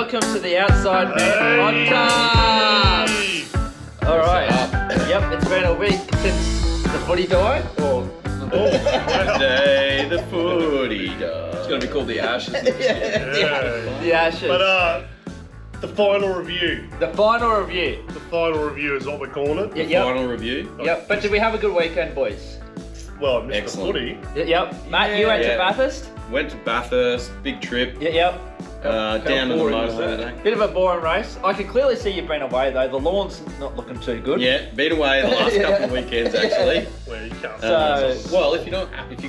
welcome to the Outside Man podcast. All right. Yep, it's been a week since the footy died. Day the footy died. It's going to be called the Ashes. The Ashes. But the final review. The final review. The final review is what we're calling it. Yep. Final review. Yep. But did we have a good weekend, boys? Well, I missed Excellent. the footy. Yep. Matt, you went to Bathurst? Went to Bathurst, big trip. Yep. Down to the boring was motorway. Bit of a boring race. I can clearly see you've been away though. The lawn's not looking too good. Yeah, been away the last couple of weekends actually. Where you come. So- Well, if you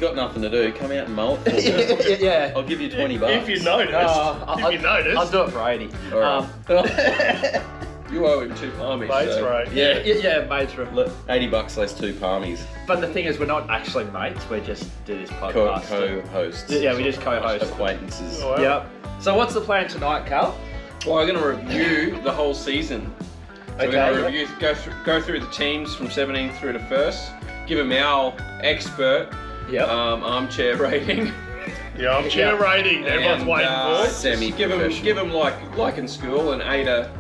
got nothing to do, come out and mow it for me. Yeah. I'll give you $20. If you noticed. I'll do it for 80. All right. You owe him 2 palmies. Mates, so. right. Yeah. Yeah, mates. Look, $80 less 2 palmies. But the thing is, we're not actually mates. We just do this podcast. Co-hosts. Yeah, we just co-host. Acquaintances. Oh, wow. Yep. So what's the plan tonight, Carl? Well, we're going to review the whole season. So we're going to review, go through the teams from 17 through to first, give them our expert armchair rating. Yeah, I'm chair rating. Everyone's And, waiting for. Semi-professional. Give them like in school an A to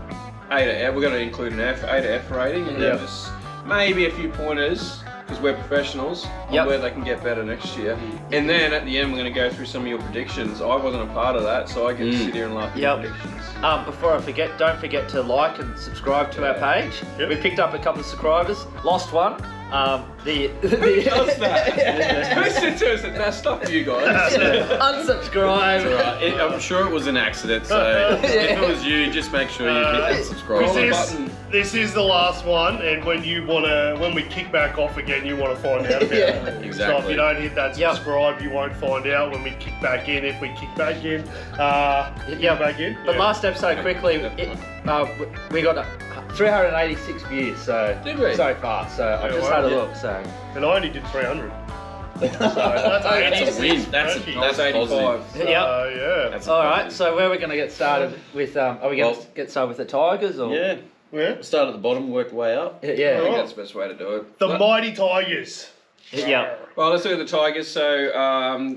F. We're going to include an F, A to F rating, and then just maybe a few pointers because we're professionals on where they can get better next year. And then at the end, we're going to go through some of your predictions. I wasn't a part of that, so I get to sit here and laugh at your predictions. Before I forget, don't forget to like and subscribe to our page. Yep. We picked up a couple of subscribers, lost one. Who does that? Who sits here and said, "Nah, stop you guys"? Unsubscribe. It's all right. I'm sure it was an accident, so if it was you, just make sure you hit that subscribe button. This is the last one, and when we kick back off again, you want to find out about it. So if Exactly. you don't hit that subscribe, you won't find out when we kick back in. If we kick back in, back in. But last episode, quickly, we got 386 views. So Did we? so far. So I just had a look. So And I only did 300. So that's That's a win. That's That's 85. positive. yeah. That's all right. positive. So where are we going to get started with? Are we going to get started with the Tigers or? Yeah. Yeah. Start at the bottom, work the way up. I Yeah. think that's the best way to do it. The mighty Tigers. Yeah. Well, let's look at the Tigers. So,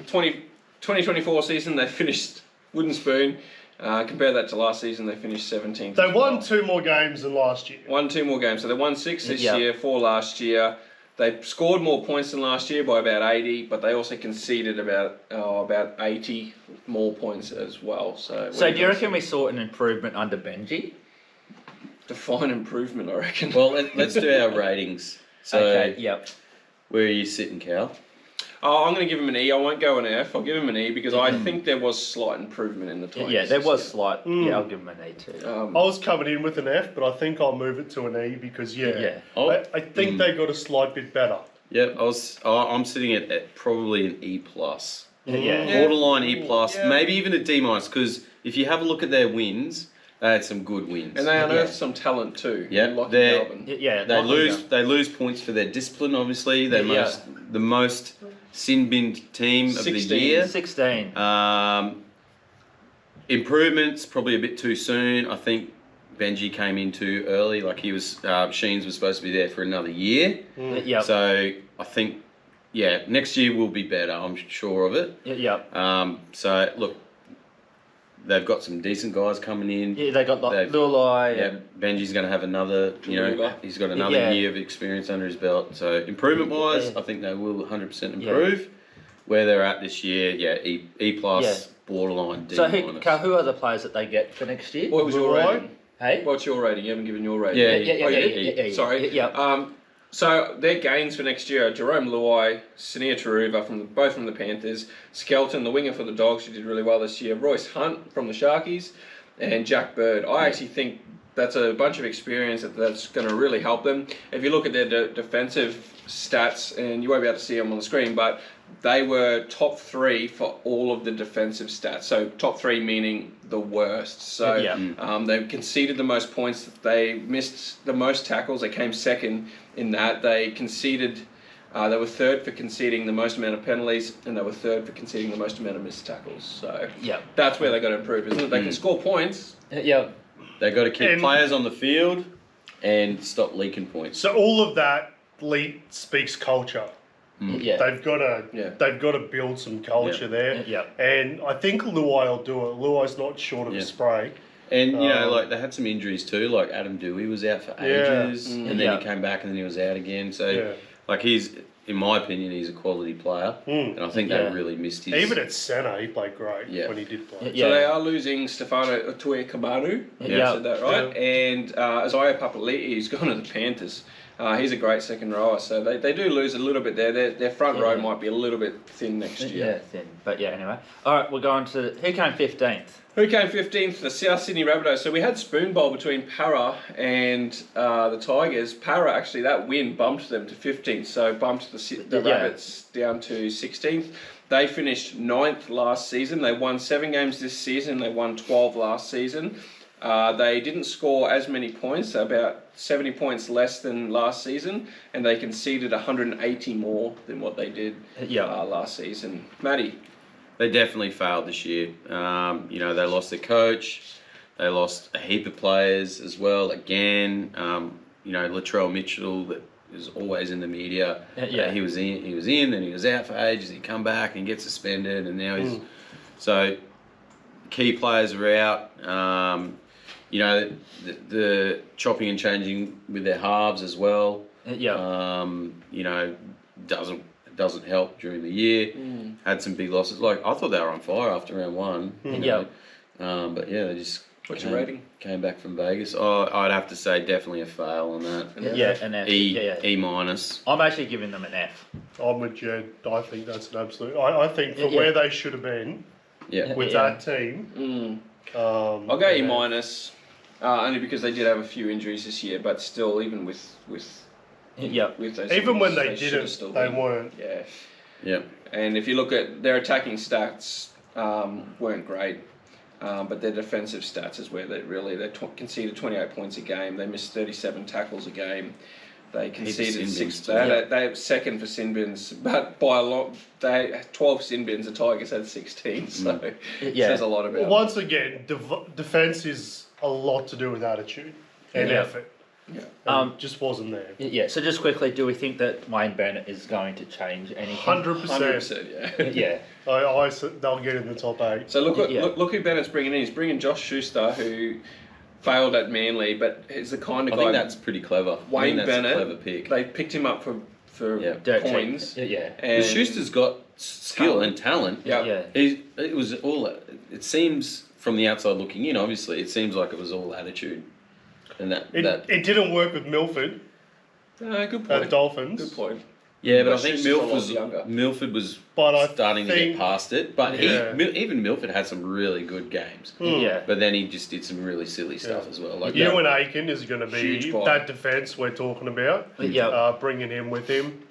2024 season, they finished wooden spoon. Compare that to last season, they finished 17th. They won 2 more games than last year. Won 2 more games. So they won 6 this year, 4 last year. They scored more points than last year by about 80, but they also conceded about 80 more points as well. So So do you reckon we saw an improvement under Benji? Define improvement, I reckon. Well, let's do our ratings. So, Okay. Yep. where are you sitting, Cal? I'm going to give him an E. I won't go an F. I'll give him an E because I think there was slight improvement in the Tigers. Yeah, there this was year. slight. Yeah, I'll give him an E too. I was coming in with an F, but I think I'll move it to an E because I think they got a slight bit better. Yeah, I'm sitting at probably an E plus. Yeah. Borderline E plus, Yeah. maybe even a D minus. Because if you have a look at their wins, they had some good wins. And they unearthed some talent too. Yeah, Lockie they're- Melbourne. Yeah. They lose points for their discipline. Obviously, they're the most sin binned team of the 16. year. 16. Improvements probably a bit too soon. I think Benji came in too early. Like he was, Sheens was supposed to be there for another year. Yep. So I think, next year will be better. I'm sure of it. Yep. So look, they've got some decent guys coming in. Yeah, they got like Lulai. Yeah, Benji's going to have another. He's got another year of experience under his belt. So improvement-wise, I think they will 100% improve. Where they're at this year, E plus, borderline D So minus. who are the players that they get for next year? What was your rating? Hey. What's your rating? You haven't given your rating. Yeah. Sorry. Yeah. So their gains for next year are Jerome Luai, Sania Taruva, both from the Panthers, Skelton, the winger for the Dogs, who did really well this year, Royce Hunt from the Sharkies, and Jack Bird. I actually think that's a bunch of experience that's going to really help them. If you look at their defensive stats, and you won't be able to see them on the screen, but they were top 3 for all of the defensive stats. So top 3 meaning the worst. So they conceded the most points. They missed the most tackles. They came second in that. They conceded. They were third for conceding the most amount of penalties, and they were third for conceding the most amount of missed tackles. So that's where they got to improve, isn't it? They can score points. Yeah. They've got to keep players on the field and stop leaking points. So all of that speaks culture. Yeah. They've got to build some culture there. Yeah. And I think Luai will do it. Luai's not short of a spray. And, like, they had some injuries too. Like, Adam Dewey was out for ages, and then he came back and then he was out again. So, like, in my opinion, he's a quality player. And I think they really missed his... Even at centre, he played great when he did play. So they are losing Stefano Tuikamanu. Yeah. Said that right. And Isaiah Papali'i's gone to the Panthers. He's a great second rower, so they do lose a little bit there. Their front row might be a little bit thin next year. Yeah, thin. But anyway. All right, we're going to... Who came 15th? Who came 15th? The South Sydney Rabbitohs. So we had spoon bowl between Para and the Tigers. Para, actually, that win bumped them to 15th, so bumped the Rabbits down to 16th. They finished 9th last season. They won 7 games this season. They won 12 last season. They didn't score as many points, about 70 points less than last season, and they conceded 180 more than what they did last season. Matty? They definitely failed this year. They lost their coach. They lost a heap of players as well. Again, Latrell Mitchell, that is always in the media. He was in, and he was out for ages. He come back and get suspended, and now he's... So, key players are out. The chopping and changing with their halves as well. Doesn't help during the year. Had some big losses. Like, I thought they were on fire after round 1. But they just... What's your rating? Came back from Vegas. Oh, I'd have to say definitely a fail on that. An F. E minus. I'm actually giving them an F. I'm with Jed. I think that's an absolute... I think for where they should have been with that team... I'll go E minus, only because they did have a few injuries this year, but still, even with those even when they didn't, they weren't. Yeah. And if you look at their attacking stats, weren't great, but their defensive stats is where they conceded 28 points a game. They missed 37 tackles a game. They conceded 6. They have second for sin bins, but by a lot, they had 12 sin bins. The Tigers had 16, so it says a lot about. Once again, defense is a lot to do with attitude and effort. Just wasn't there. So just quickly, do we think that Wayne Bennett is going to change anything? 100%. Yeah. They'll get in the top 8. So look who Bennett's bringing in. He's bringing Josh Schuster, who failed at Manly, but he's the kind of guy... I think that's pretty clever. Wayne Bennett, a clever pick. They picked him up for coins. And Schuster's got skill and talent. It seems, from the outside looking in, obviously, it seems like it was all attitude. And it didn't work with Milford. Good point. At Dolphins. Good point. Yeah, but I think Milford was starting to get past it. But even Milford had some really good games. But then he just did some really silly stuff as well. Like Ewan Aiken is going to be that defence we're talking about. Bringing him with him.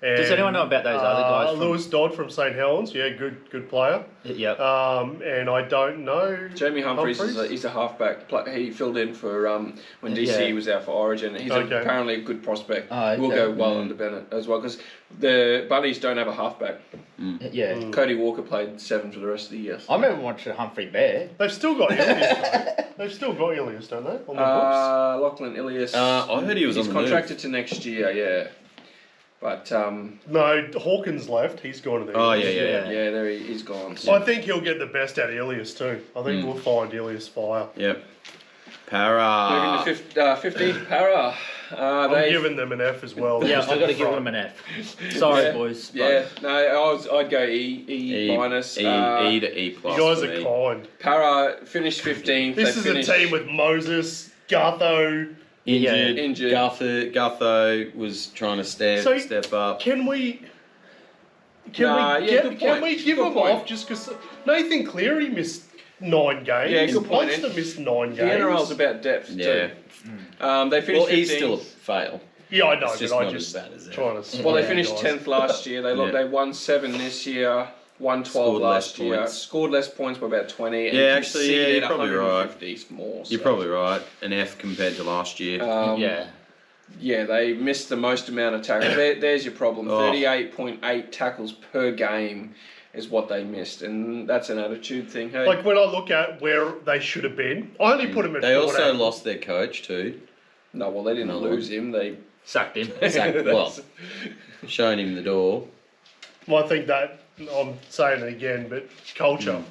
Does anyone know about those other guys? Lewis Dodd from St Helens, good player. And I don't know. Jamie Humphries he's a halfback. He filled in for when DC was out for Origin. He's apparently a good prospect. We'll go well under Bennett as well because the Bunnies don't have a halfback. Cody Walker played 7 for the rest of the year. I remember watching Humphrey Bear. They've still got Ilias. They've still got Ilias, don't they? On the books. Lachlan Ilias. I heard he was contracted to next year. Yeah. But no, Hawkins left. He's gone to the. There he's gone. So. I think he'll get the best out of Ilias too. I think we'll find Ilias fire. Yep. Para. Moving to 15th, Para. I'm giving them an F as well. I've got to give them an F. Sorry, boys. I'd go E minus. E to E plus. You guys are kind. Para finished 15th. This is a team with Moses, Gutho. Injured. Gutho was trying to step up. Can we give him off just because Nathan Cleary missed 9 games? Yeah, good point. Munster missed 9 games. The NRL's about depth too. They finished 15th. He's still a fail. Yeah, I know, it's just but not as bad as that. Well, they finished 10th last year. They won 7 this year. Won 12 last year. Scored less points by about 20. And you're probably right. More, You're probably right. An F compared to last year. They missed the most amount of tackles. There's your problem. 38.8 tackles per game is what they missed, and that's an attitude thing. Hey? Like when I look at where they should have been, I only put them at. They also lost their coach too. No, well they didn't lose him. They sacked him. Showing him the door. Well, I think that I'm saying it again, but culture.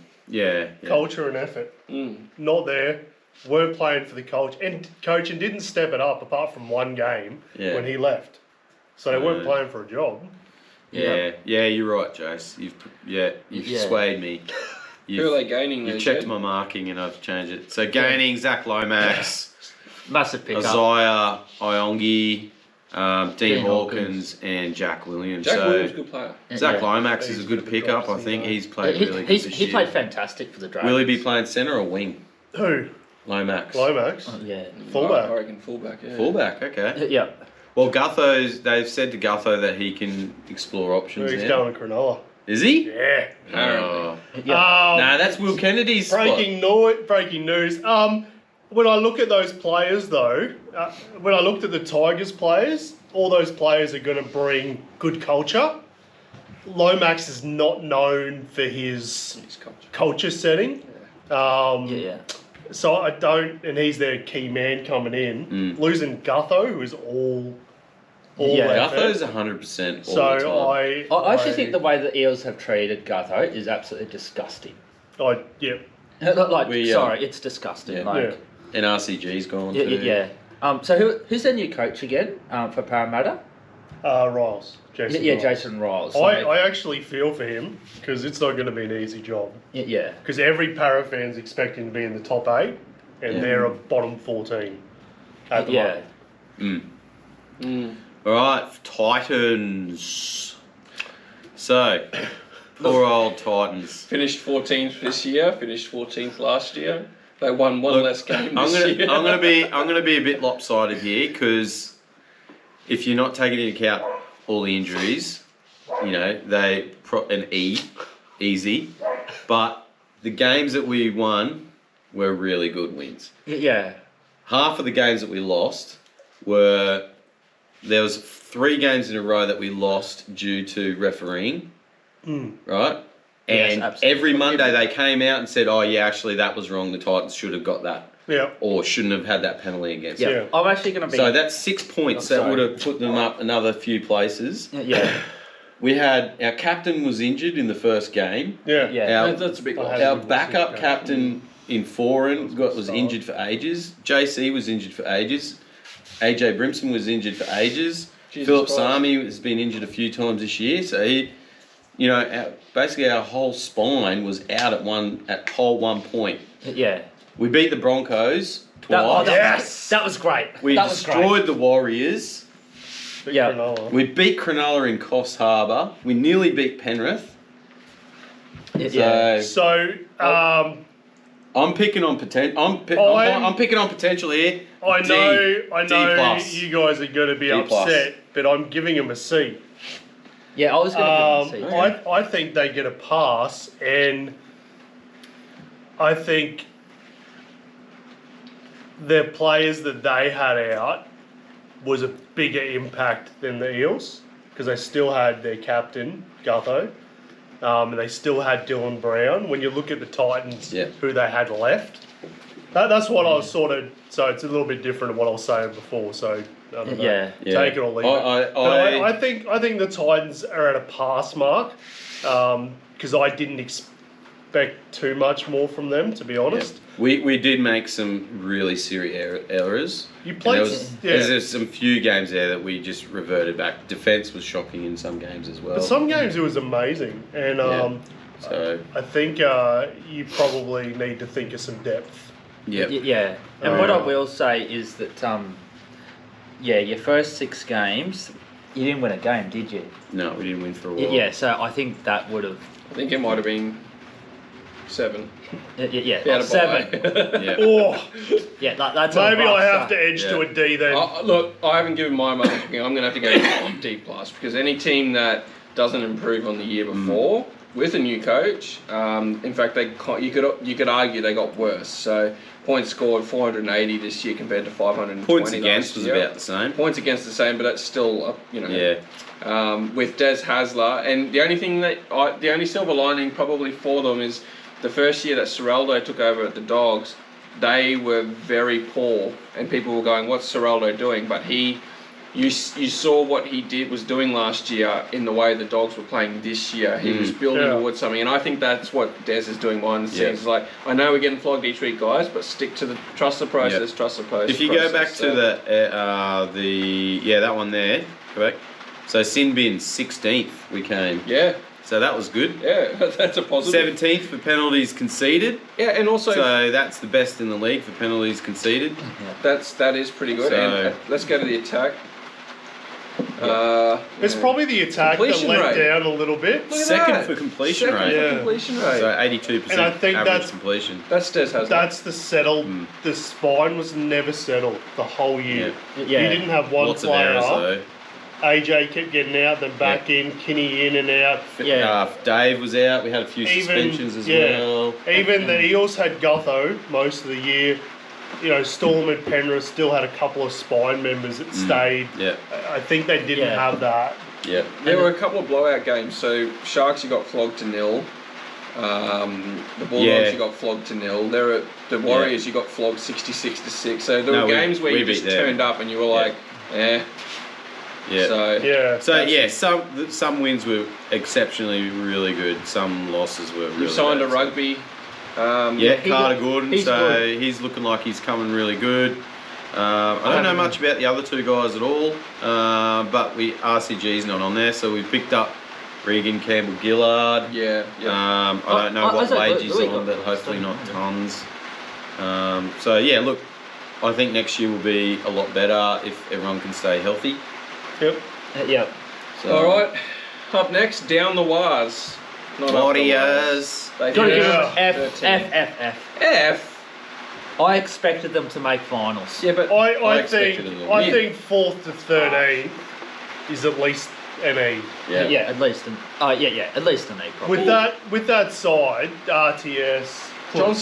Culture and effort. Not there. Weren't playing for the culture. And coaching didn't step it up apart from one game when he left. So they weren't playing for a job. Yeah, you're right, Jace. You've swayed me. Who are they gaining? You've checked my marking and I've changed it. So gaining Zach Lomax, massive pickup. Isaiah Iongi, Dean Hawkins, and Jack Williams. Jack Williams, good player. Zach Lomax is a good pickup. I think he's played really good this year. He played fantastic for the Dragons. Will he be playing centre or wing? Who? Lomax. Fullback. I reckon fullback. Yeah. Fullback. Okay. Yeah. Well, they've said to Gutho that he can explore options. He's now. going to Cronulla. Is he? Yeah. Nah, that's Will Kennedy's breaking news. When I look at those players, though, when I looked at the Tigers players, all those players are going to bring good culture. Lomax is not known for his culture setting. So I don't, and he's their key man coming in. Losing Gutho, who is all Gutho's 100% all the time. I actually think the way the Eels have treated Gutho is absolutely disgusting. It's disgusting. And RCG's gone too. Yeah. So who's their new coach again for Parramatta? Riles. Jason Riles. Jason Riles. I actually feel for him because it's not going to be an easy job. Yeah. Because every Para fan's expecting to be in the top 8 and they're a bottom 14 at the moment. All right, Titans. So, poor old Titans. Finished 14th this year. Finished 14th last year. They won one less game this year. I'm gonna be a bit lopsided here because if you're not taking into account all the injuries, easy. But the games that we won were really good wins. Yeah. Half of the games that we lost there was 3 games in a row that we lost due to refereeing, right? And every Monday they came out and said, "Oh yeah, actually that was wrong. The Titans should have got that, or shouldn't have had that penalty against them." I'm actually going to be. So that's 6 points that would have put them up another few places. We had our captain was injured in the first game. That's a big loss. Our backup captain in Foreign was injured for ages. JC was injured for ages. AJ Brimson was injured for ages. Philip Sami has been injured a few times this year. So he, basically our whole spine was out at whole 1 point. Yeah. We beat the Broncos twice. That was great. We destroyed the Warriors. Cronulla. We beat Cronulla in Coffs Harbour. We nearly beat Penrith. I'm picking on potential. I'm picking on potential here. I know. D+. You guys are going to be upset, but I'm giving them a C. Yeah, I was going to give them a C. I think they get a pass, and I think the players that they had out was a bigger impact than the Eels because they still had their captain Gutho. And they still had Dylan Brown. When you look at the Titans, who they had left, that's what I was sort of. So it's a little bit different to what I was saying before. So I don't know. Take it or leave it. I think the Titans are at a pass mark because I didn't expect too much more from them, to be honest. We did make some really serious errors. You played. There's some few games there that we just reverted back. Defense was shocking in some games as well. But some games it was amazing, and I think you probably need to think of some depth. Yeah. And what I will say is that your first 6 games, you didn't win a game, did you? No, we didn't win for a while. Yeah, so I think that would have. I think it might have been 7. Yeah, 7. That's maybe I have to edge to a D then. Look, I haven't given my marking. I'm going to have to go D+ because any team that doesn't improve on the year before with a new coach, in fact, you could argue they got worse. So points scored 480 this year compared to 520. Points against was about the same. Points against the same, but that's still with Des Hasler, and the only silver lining probably for them is the first year that Ciraldo took over at the Dogs, they were very poor, and people were going, "What's Ciraldo doing?" But he you saw what he was doing last year in the way the Dogs were playing this year. He was building towards something, and I think that's what Des is doing behind the scenes. It's like, I know we're getting flogged each week, guys, but stick to trust the process, trust the process. If you go back to that one there, correct? So sin bin 16th we came. Yeah. So that was good. Yeah, that's a positive. 17th for penalties conceded. Yeah, and also so that's the best in the league for penalties conceded. That is pretty good. So, and let's go to the attack. It's probably the attack that let down a little bit. Second for completion rate. For completion rate. So 82% and I think average completion. That's the settled. The spine was never settled the whole year. Yeah. You didn't have one Lots player. of errors, though. AJ kept getting out, then back in, Kinney in and out. Dave was out. We had a few suspensions as well. Even the Eels had Gutho most of the year. You know, Storm and Penrith still had a couple of spine members that stayed. Yeah. I think they didn't have that. Yeah. There were a couple of blowout games. So Sharks, you got flogged to 0. The Bulldogs, you got flogged to 0. The Warriors, you got flogged 66-6. So there were games where you just turned up and you were like, Yeah. Some wins were exceptionally really good. Some losses were really You signed bad. a rugby. Carter Gordon. He's looking like he's coming really good. I don't know much about the other two guys at all, but RCG's not on there, so we picked up Regan Campbell-Gillard. Yeah. I don't know what wage he's on, but hopefully not tons. Look, I think next year will be a lot better if everyone can stay healthy. Yep. So, all right. Up next, down the wires. Warriors. Gotta give them F. I expected them to make finals. Yeah, but I think 4th to 13 is at least an E. Yeah, at least an at least an E. Probably. With that side, RTS. Sean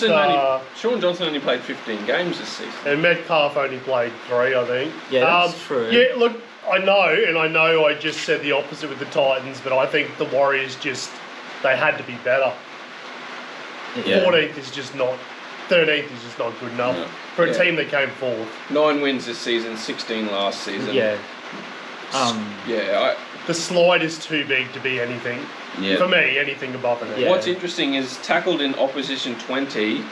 Johnson only played 15 games this season, and Metcalf only played 3, I think. Yeah, that's true. Yeah, look, I know I just said the opposite with the Titans, but I think the Warriors they had to be better. Yeah. 14th is just not, 13th is just not good enough for a team that came 4th. 9 wins this season, 16 last season. Yeah. The slide is too big to be anything. Yeah. For me, anything above it. Yeah. What's interesting is tackled in opposition 20,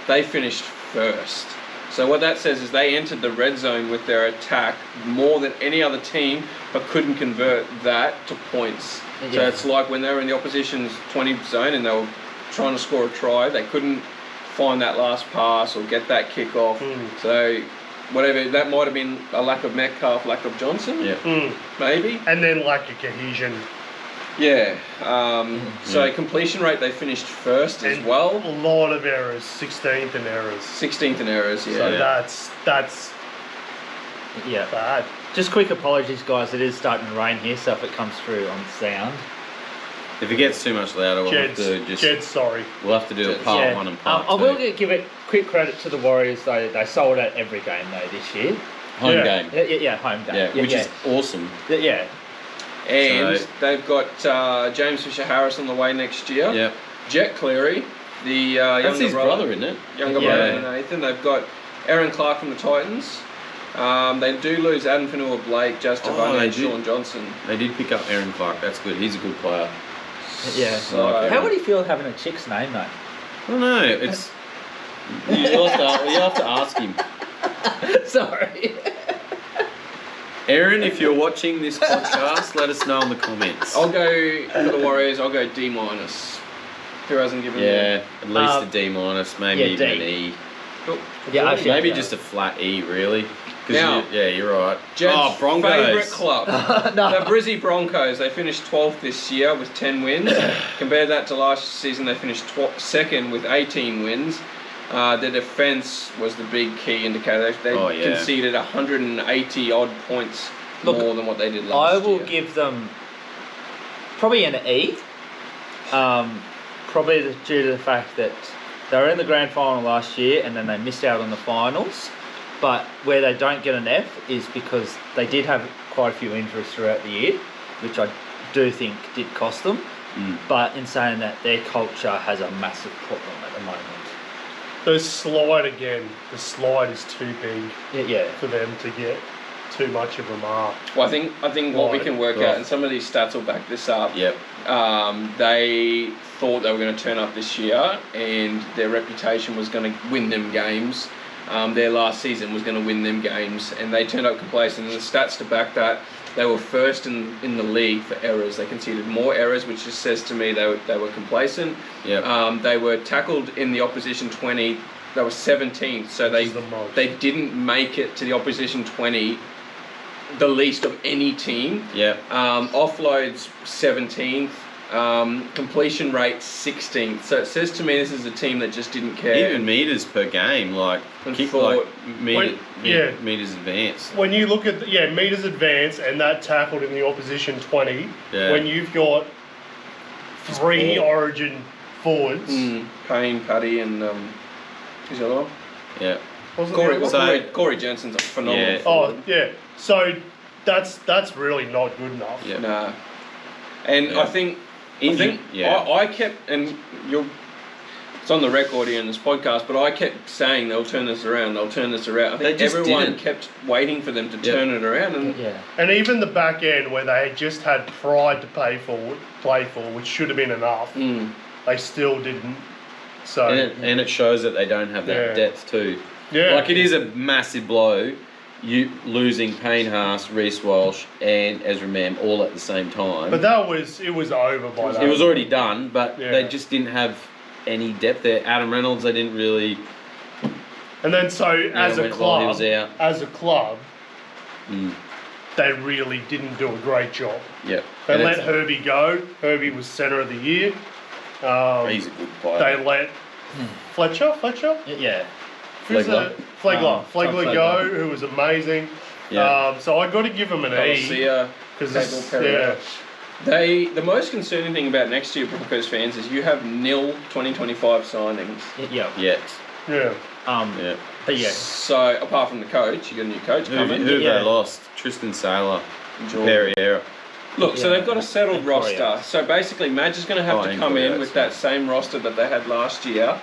they finished first. So what that says is they entered the red zone with their attack more than any other team, but couldn't convert that to points. Yeah. So it's like when they were in the opposition's 20 zone and they were trying to score a try, they couldn't find that last pass or get that kick off. So whatever, that might have been a lack of Metcalf, lack of Johnson, maybe. And then lack of cohesion. Yeah. So completion rate, they finished first as well. A lot of errors, 16th in errors. 16th in errors, yeah. So that's bad. Just quick apologies, guys. It is starting to rain here, so if it comes through on sound. If it gets too much louder, we'll have to Jed's sorry. We'll have to do a part 1 and part 2. I will give it quick credit to the Warriors, though. They sold out every game, though, this year. Home game. Yeah, home game. Yeah, which is awesome. Yeah. And they've got James Fisher-Harris on the way next year. Yeah. Jet Cleary, the younger his brother, isn't it? Younger brother than Nathan. They've got Aaron Clark from the Titans. They do lose Adam Fanua-Blake, Justin Bunny, and Sean Johnson. They did pick up Aaron Clark. That's good. He's a good player. Yeah. So, how would he feel having a chick's name, though? I don't know. It's you have to ask him. Sorry. Aaron, if you're watching this podcast, let us know in the comments. I'll go for the Warriors. I'll go D-. Who hasn't given me? At least a D-, maybe even an E. Cool. Yeah, actually, maybe just a flat E, really. Now, you're right. Jed's Broncos. favourite club. The Brizzy Broncos. They finished 12th this year with 10 wins. Compare that to last season, they finished second with 18 wins. Their defence was the big key indicator. They conceded 180 odd points more than what they did last year. I will give them probably an E. Probably due to the fact that they were in the grand final last year and then they missed out on the finals. But where they don't get an F is because they did have quite a few injuries throughout the year, which I do think did cost them. But in saying that, their culture has a massive problem at the moment. The slide is too big for them to get too much of a mark. Well, I think what we can work Right. out, and some of these stats will back this up. Yep. They thought they were going to turn up this year, and their reputation was going to win them games. Their last season was going to win them games, and they turned up complacent. And the stats to back that, they were first in the league for errors. They conceded more errors, which just says to me they were complacent. Yep. They were tackled in the opposition 20. They were 17th, so they didn't make it to the opposition 20, the least of any team. Yep. Offloads 17th. Completion rate 16th. So it says to me this is a team that just didn't care. Even meters per game, like And kick, thought- meters advanced. When you look at meters advance and that tackled in the opposition 20, Yeah. when you've got three ball. Origin forwards, Payne, Paddy, and who's the other one? Yeah. wasn't there one? Corey Jensen's a phenomenal. Yeah. forward. Oh yeah, so that's really not good enough. Yeah. Nah. And Yeah. I think I kept, and it's on the record here in this podcast, but I kept saying they'll turn this around. I think They just everyone didn't. kept waiting for them to turn it around, and And even the back end where they just had pride to play for, which should have been enough, they still didn't. So And it shows that they don't have that Yeah. depth too. yeah, Like it is a massive blow, you losing Payne Haas, Reece Walsh, and Ezra Mam all at the same time. but it was over by that. It was already done, but Yeah. they just didn't have any depth there. Adam Reynolds, they didn't really. And then so as a went while he club, was out. they really didn't do a great job. Yep. They And let it's- Herbie go. Herbie was centre of the year. He's a good player. They let Fletcher. Yeah. Who's Flegler. Flegler. Flegler Tom go, Flegler. who was amazing. Yeah. So I got to give him an E Garcia, because Cable, Pereira. The most concerning thing about next year, Broncos fans, is you have nil 2025 signings. Yeah. Yet. yeah. Yeah. But yeah. So apart from the coach, you got a new coach Who coming. have Yeah. they lost? Tristan Saylor, Jordan. Pereira. Look, so Yeah. they've got a settled And roster. Courier. So basically, Madge is going to have to and come Courier, in with that's that same roster that they had last year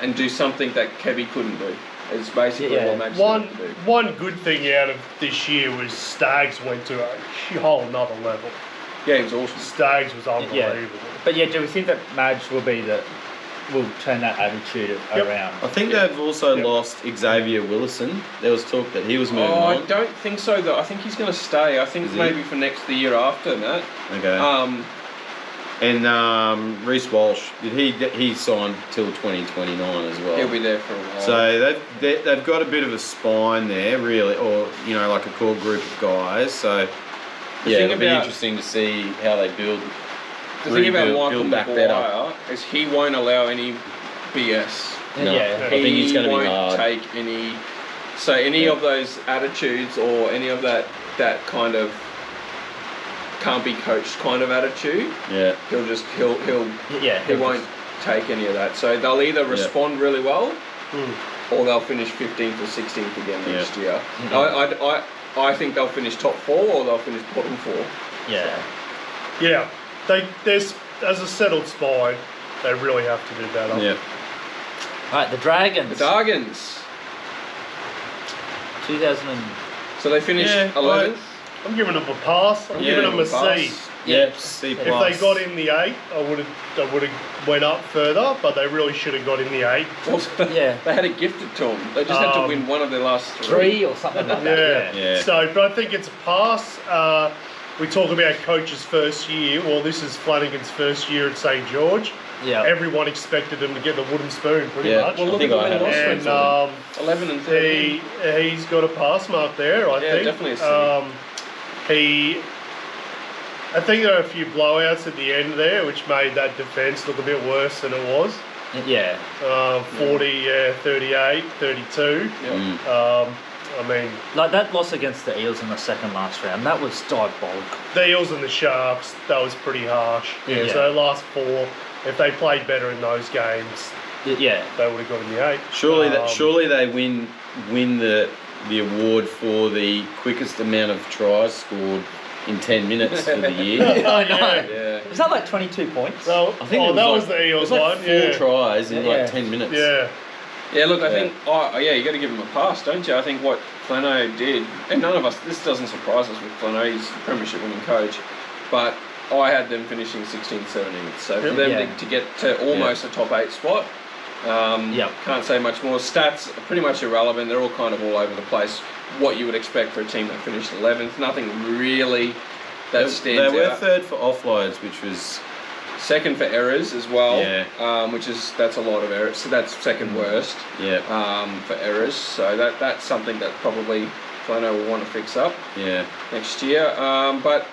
and do something that Kevy couldn't do. It's basically Yeah. what Madge One to do. one good thing out of this year was Stags went to a whole nother level. Yeah, he was awesome. Stags was unbelievable. But yeah, do we think that Madge will turn that attitude around? I think they've also Yep. lost Xavier Willison. There was talk that he was moving Oh, I on. don't think so, though. I think he's going to stay. I think Is he? maybe for the year after, Matt. Okay. And Reece Walsh, he signed till 2029 as well. He'll be there for a while. So they've got a bit of a spine there, really, or like a core group of guys. So The yeah, thing it'll be about- interesting to see how they build. the thing about build Michael back better. Maguire is he won't allow any BS. No. Yeah. I think he's going to be won't hard. take any. So any Yeah. of those attitudes or any of that kind of can't be coached kind of attitude, Yeah. he'll Yeah. he won't take any of that. So they'll either respond really well, or they'll finish 15th or 16th again Yeah. next year. Mhm. I think they'll finish top 4 or they'll finish bottom 4. Yeah. Yeah. There's as a settled spine, they really have to do better. Yeah. Right, the Dragons. The Dargans. 2000 and... So they finished Yeah, 11th. I'm giving them a pass. I'm giving them a C. pass. Yep. C+. If they got in the 8, I would have went up further, but they really should have got in the 8. Well, Yeah. They had it gifted to them. They just had to win one of their last 3. or something like Yeah. that. Yeah. So, but I think it's a pass. We talk about coach's first year. Well, this is Flanagan's first year at St. George. Yeah. Everyone expected him to get the wooden spoon, pretty Yeah. much. Well, I look think at the I win had loss it. record. And 11 and 13. he's got a pass mark there, I Yeah, think. definitely a C. I think there are a few blowouts at the end there, which made that defence look a bit worse than it was. Yeah. 40, 38, 32. Yeah. I mean, Like that loss against the Eels in the second last round, that was diabolical. the Eels and the Sharks, that was pretty harsh. Yeah. So last 4, if they played better in those games, Yeah. they would have got in the 8. Surely they win the award for the quickest amount of tries scored in 10 minutes for the year. I know. Yeah. Was that like 22 points? So, I think that was the it Eels was like one. 4 Yeah. tries in Yeah. like 10 minutes. Yeah. Yeah, look, I think, you got to give him a pass, don't you? I think what Plano did, and none of us, this doesn't surprise us with Plano, he's a premiership winning coach, but I had them finishing 16th, 17th. So for them to get to almost a top 8 spot, can't say much more. Stats are pretty much irrelevant. They're all kind of all over the place. What you would expect for a team that finished 11th. Nothing really that stands out. They were third for offloads, which was... Second for errors as well, yeah. That's a lot of errors. So that's second worst for errors. So that's something that probably Plano will want to fix up next year. But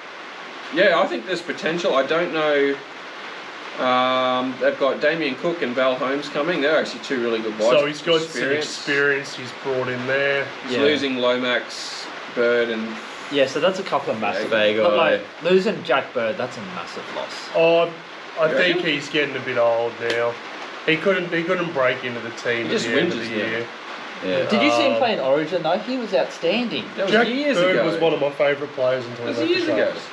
yeah, I think there's potential. I don't know. They've got Damien Cook and Val Holmes coming. They're actually two really good wides. So he's got some experience he's brought in there. He's losing Lomax, Bird and... Yeah, so that's a couple of massive... But like, losing Jack Bird, that's a massive loss. Oh, I think he's getting a bit old now. He couldn't break into the team at the end of the year. Yeah. Did you see him play in Origin though? He was outstanding. That was Jack years Bird ago. was one of my favourite players until he left years the ago. Sharks.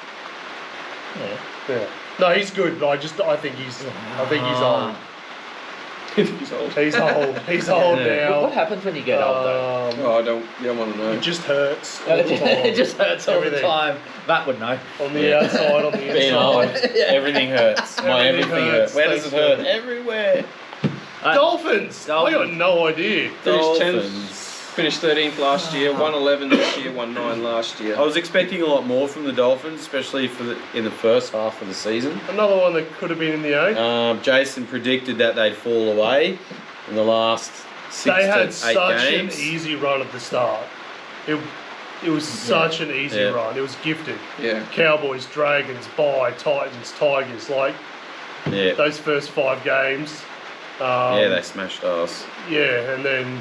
Yeah. No, he's good. I think he's old. He's old. He's old. He's old now. What happens when you get old though? I don't want to know. It just hurts. All the time. It just hurts all Everything. the time. Matt would know. On the outside, on the inside. Being old, everything hurts. Everything hurts. Where does it hurt? Everywhere. Dolphins. I got no idea. Finished 10th. Finished 13th last year, won 11 this year, won 9 last year. I was expecting a lot more from the Dolphins, especially in the first half of the season. Another one that could have been in the 8. Jason predicted that they'd fall away in the last 6 to 8 games. They had such an easy run at the start. It was such an easy run. It was gifted. Yeah. Cowboys, Dragons, Titans, Tigers. Like those first 5 games. They smashed us. Yeah, and then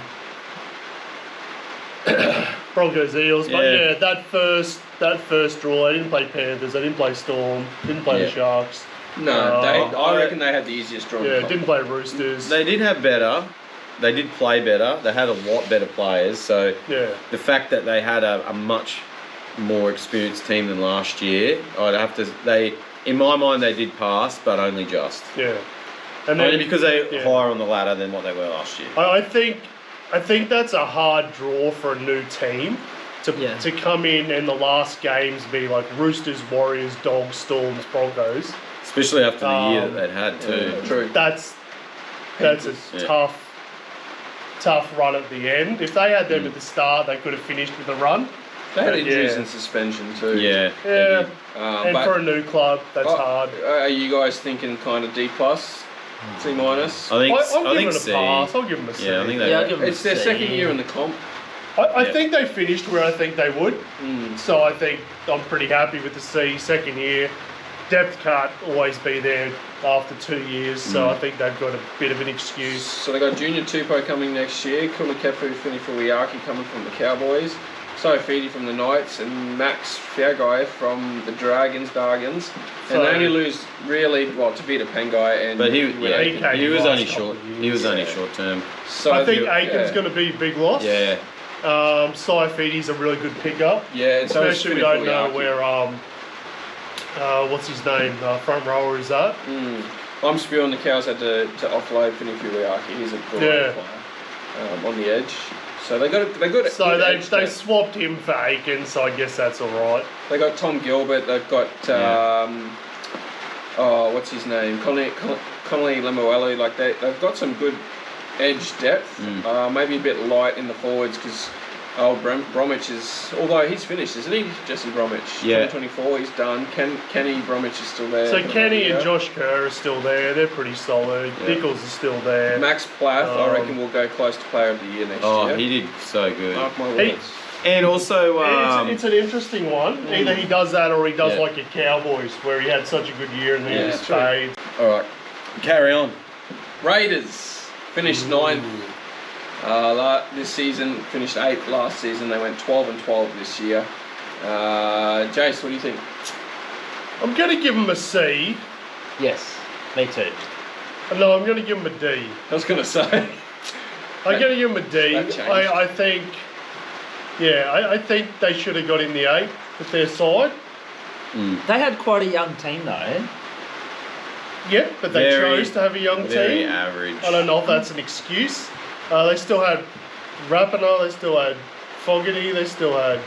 Broncos, Eels. But that first draw, they didn't play Panthers, they didn't play Storm, didn't play the Sharks. No, I reckon they had the easiest draw. Yeah, didn't play Roosters. They did have better. They did play better. They had a lot better players. So the fact that they had a much more experienced team than last year, I'd have to. In my mind, they did pass, but only just. Yeah, and then, only because they're higher on the ladder than what they were last year. I think that's a hard draw for a new team to come in and the last games be like Roosters, Warriors, Dogs, Storms, Broncos. Especially after the year that they'd had too. Yeah, true. That's a tough run at the end. If they had them at the start, they could have finished with a run. They had injuries and suspension too. Yeah. And for a new club, that's hard. Are you guys thinking kind of D+, C-? I'll give it a pass. I'll give them a C. Yeah, I think I'll give them it's a their C. second year in the comp. I think they finished where I think they would. So I think I'm pretty happy with the C. Second year. Depth can't always be there after 2 years, so I think they've got a bit of an excuse. So they got Junior Tupou coming next year, Kumakefu Finifuiaki coming from the Cowboys, Saifidi from the Knights, and Max Fiagai from the Dragons. And they only lose really Tavita Pengai and. But he was only short. He was only short term. So I think Aiken's going to be a big loss. Yeah. Saifidi's a really good pickup. Yeah, especially we don't know where what's his name? Front rower is that? I'm spewing the Cows had to offload Finifuiaki. He's a great player on the edge. So they got. So they swapped him for Aiken. So I guess that's all right. They got Tom Gilbert. They've got what's his name? Connolly Lemuelu. Like they've got some good edge depth. Maybe a bit light in the forwards because. Bromwich is, although he's finished, isn't he? Jesse Bromwich. Yeah. 2024, he's done. Kenny Bromwich is still there. So Kenny and Josh Kerr are still there. They're pretty solid. Nichols is still there. Max Plath, I reckon, will go close to Player of the Year next year. Oh, he did so good. Mark my words. And also, it's an interesting one. Either he does that or he does like a Cowboys, where he had such a good year and then he stayed. All right, carry on. Raiders finished 9th. This season, finished 8th last season. They went 12-12 this year. Jace, what do you think? I'm going to give them a C. Yes, me too. No, I'm going to give them a D. I was going to say. I'm going to give them a D. I think, I think they should have got in the 8 with their side. They had quite a young team though. Yeah, but they chose to have a young team. Very average. I don't know if that's an excuse. They still had Rapiner, they still had Fogarty, they still had...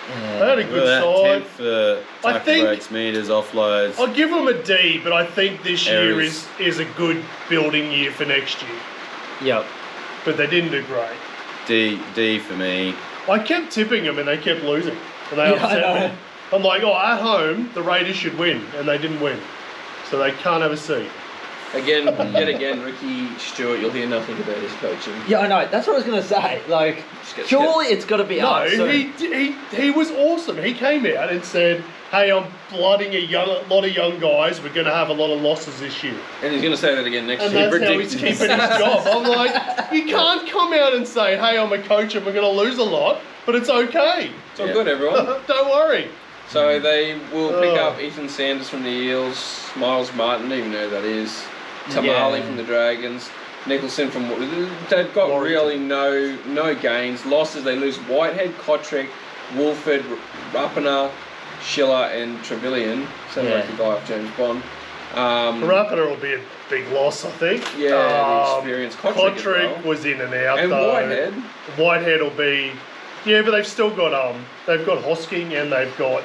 Yeah. They had a good side. 10th for I tackle think- breaks, meters, offloads. I'll give them a D, but I think this year Errors. is a good building year for next year. Yep. But they didn't do great. D for me. I kept tipping them and they kept losing. And they Yeah, I upset know. me. I'm like, at home, the Raiders should win. And they didn't win. So they can't have a seat. Yet again, Ricky Stewart, you'll hear nothing about his coaching. Yeah, I know. That's what I was gonna say. Like, get surely it's got to be No, us. So- he was awesome. He came out and said, hey, I'm blooding a lot of young guys. We're going to have a lot of losses this year. And he's going to say that again next And year. that's how he's keeping his job. I'm like, you can't come out and say, hey, I'm a coach and we're going to lose a lot, but it's okay. It's all good, everyone. Don't worry. So they will pick up Ethan Sanders from the Eels, Miles Martin, don't even know who that is, Tamale from the Dragons, Nicholson from... They've got Warrington. really no gains. Losses, they lose Whitehead, Kotrick, Wolford, Rapiner, Schiller and Trevelyan. Sounds like the guy off James Bond. Rapiner will be a big loss, I think. Yeah, the experience. Kotrick was in and out, and though. Whitehead. Whitehead will be... Yeah, but they've still got Hosking and they've got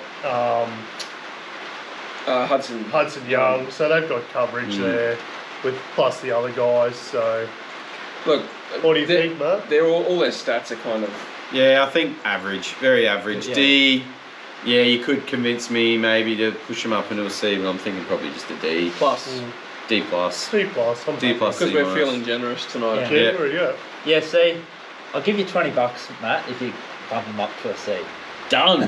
Hudson Young, so they've got coverage there with plus the other guys. So, look, what do you think, Matt? They're all their stats are kind of Yeah, I think average, very average. Yeah. D, yeah, you could convince me maybe to push them up into a C, but I'm thinking probably just a D. plus. D plus. C plus. I'm D happy. plus. Because C we're minus. feeling generous tonight. Yeah. Yeah. Yeah, see, I'll give you $20, Matt, if you bump him up to a C. Done.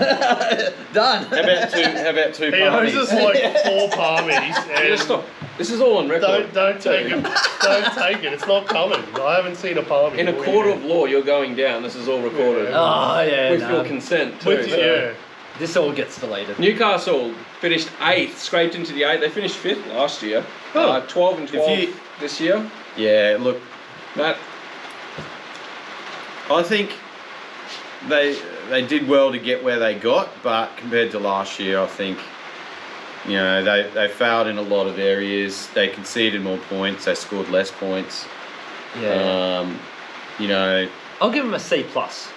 Done. How about two He owes parties? us like 4 palmies. Yeah, just stop. This is all on record. Don't take it. Don't take it. It's not coming. I haven't seen a palmy. In a court of law, you're going down. This is all recorded. Yeah. Oh, yeah. With no. your consent, too. With, so. yeah. This all gets deleted. Newcastle finished 8th, scraped into the 8th. They finished 5th last year. 12 and 12 this year. Yeah, look, Matt, I think they did well to get where they got, but compared to last year, I think they failed in a lot of areas. They conceded more points. They scored less points. Yeah. I'll give him a C plus.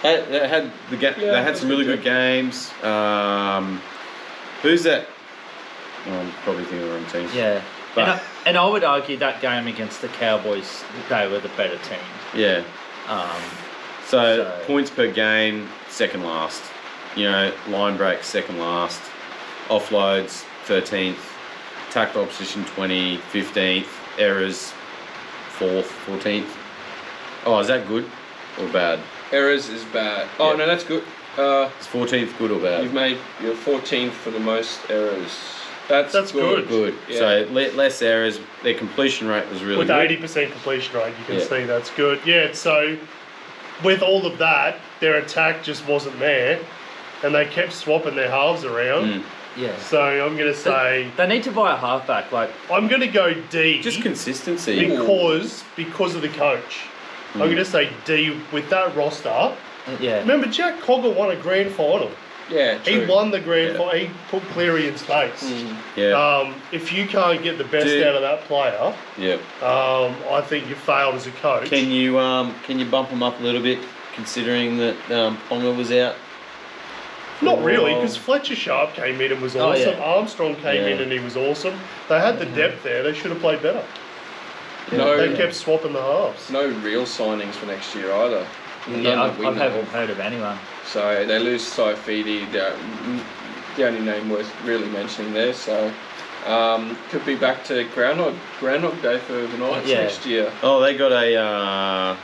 They had some really good games. Who's that? Oh, I'm probably thinking of the wrong team. Yeah. But And I would argue that game against the Cowboys, they were the better team. yeah. So So points per game, second last. Line breaks, second last. Offloads, 13th. Tackle opposition, 20, 15th. Errors, 4th, 14th. Oh, is that good or bad? errors is bad. Oh, Yeah. no, that's good. Is 14th good or bad? You've made your 14th for the most errors. That's good. Good. Yeah. So less errors. Their completion rate was really With good. 80% completion rate, you can Yeah. see that's good. Yeah, so with all of that, their attack just wasn't there, and they kept swapping their halves around. yeah. So I'm going to say, They need to buy a halfback. Like, I'm going to go D Just consistency. because of the coach. I'm going to say D with that roster. yeah. Remember, Jack Cogger won a grand final. Yeah, true. He won the grand Yeah. final. He put Cleary in space. Yeah. If you can't get the best Dude. out of that player, Yeah. I think you failed as a coach. Can you bump them up a little bit, considering that Ponga was out? Not really, Oh. because Fletcher Sharp came in and was Oh, awesome. yeah. Armstrong came in Yeah. and he was awesome. They had the depth there. They should have played better. No, They kept swapping the halves. no real signings for next year either. None Yeah, that we I know haven't of. heard of anyone. So they lose Saifidi, the only name worth really mentioning there. So could be back to Groundhog Day for the Knights Yeah. next year. Oh, they got a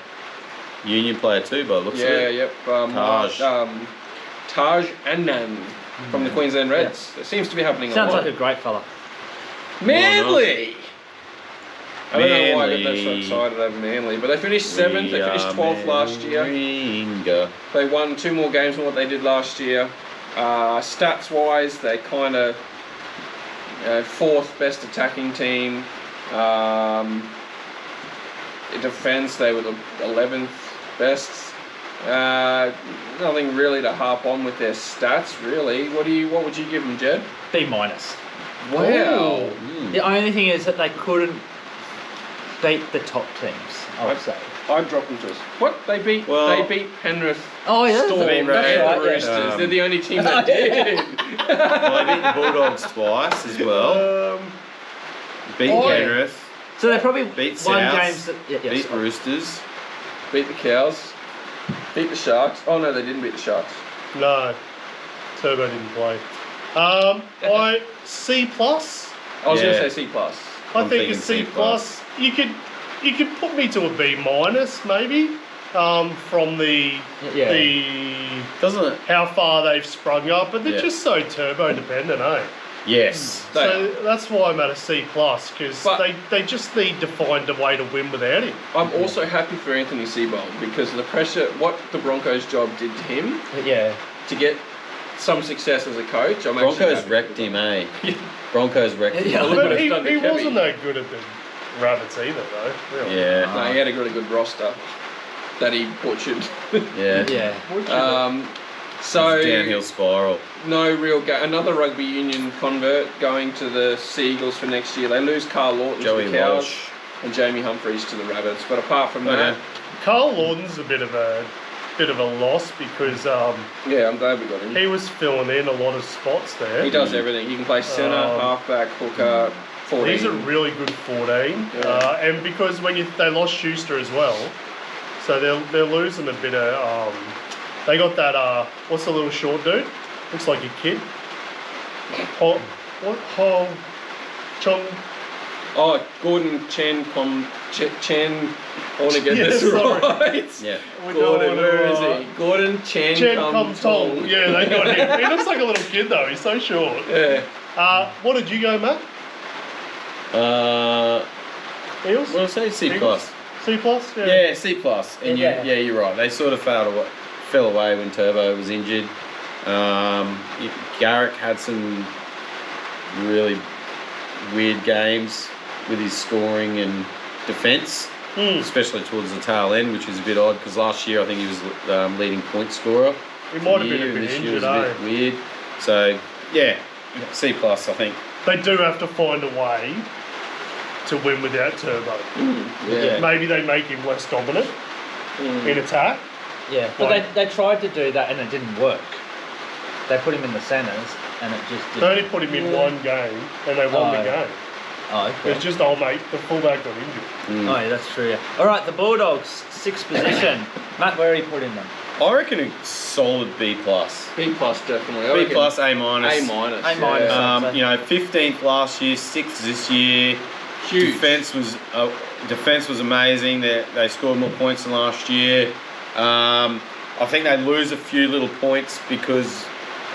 union player too, by the looks of Yeah, it. yep. Taj. Taj Annan from the Queensland Reds. It seems to be happening a Sounds lot. like a great fella. Manly! I don't know why I got that so Manly. excited over Manly, but they finished 7th, they finished 12th last year. Ringer. They won 2 more games than what they did last year. Stats wise, they kind of 4th best attacking team. In defence, they were the 11th best. Nothing really to harp on with their stats, really. What would you give them, Jed? B minus. Wow. The only thing is that they couldn't beat the top teams, I would say. I'd drop them to us. What? They beat Penrith. Oh, yeah. Storm They beat and Right, the Roosters. yeah. They're the only team that did. Well, they beat the Bulldogs twice as well. Beat Penrith. So they probably Beat won Souths, games that... beat Roosters. Beat the Cows. Beat the Sharks. Oh no, they didn't beat the Sharks. No, Turbo didn't play. I C plus. I was Yeah. going to say C plus. I I'm think a thinking C C+. plus. You could put me to a B minus maybe. From the Doesn't it? how far they've sprung up, but they're Yeah. just so turbo dependent, eh? Yes. So that's why I'm at a C plus because But- they just need to find a way to win without him. I'm also happy for Anthony Seabold because of the pressure, what the Broncos' job did to him to get some success as a coach. I'm actually Broncos happy wrecked with him, eh? Broncos wrecked him. Yeah. Look what But it's he done to Kevy. wasn't that good at the Rabbits either, though. Really. Yeah. No, he had a really good roster that he butchered. Yeah. Yeah. So It's a downhill spiral. no real another rugby union convert going to the Sea Eagles for next year. They lose Carl Lawton Joey to the Cows Walsh. and Jamie Humphries to the Rabbits. But apart from that, Okay. Carl Lawton's a bit of a loss because yeah, I'm glad we got him. he was filling in a lot of spots there. He does everything. He can play centre, halfback, hooker, 14. He's a really good 14, Yeah. and because they lost Schuster as well, so they're losing a bit of. They got that. What's the little short dude? Looks like a kid. Chong. Oh, Gordon Chen. I want to get Yeah, this sorry. right. Yeah. Gordon, where is he? Gordon Chen Kum Tong. Yeah, they got him. He looks like a little kid though. He's so short. Yeah. What did you go, Matt? Eels? What did I say? C plus. C plus. Yeah, C plus. And Yeah. you're right. They sort of fell away when Turbo was injured. Garrick had some really weird games with his scoring and defence, especially towards the tail end, which is a bit odd because last year I think he was leading point scorer. He might have been year, a and bit this year injured, was a bit weird. So yeah, C plus I think. They do have to find a way to win without Turbo. Yeah. Maybe they make him less dominant in attack. Yeah, but Like- they tried to do that and it didn't work. They put him in the centres and it just They didn't. only put him in one game and they won the game. Oh, okay. It's just old mate, the fullback got injured. Oh, yeah, that's true. Yeah. All right, the Bulldogs, 6th position. Matt, where are you putting them? I reckon a solid B plus. B plus definitely. I B reckon plus, A minus. A minus. A minus. Yeah. 15th last year, 6th this year. Huge. Defense was amazing. They scored more points than last year. I think they lose a few little points because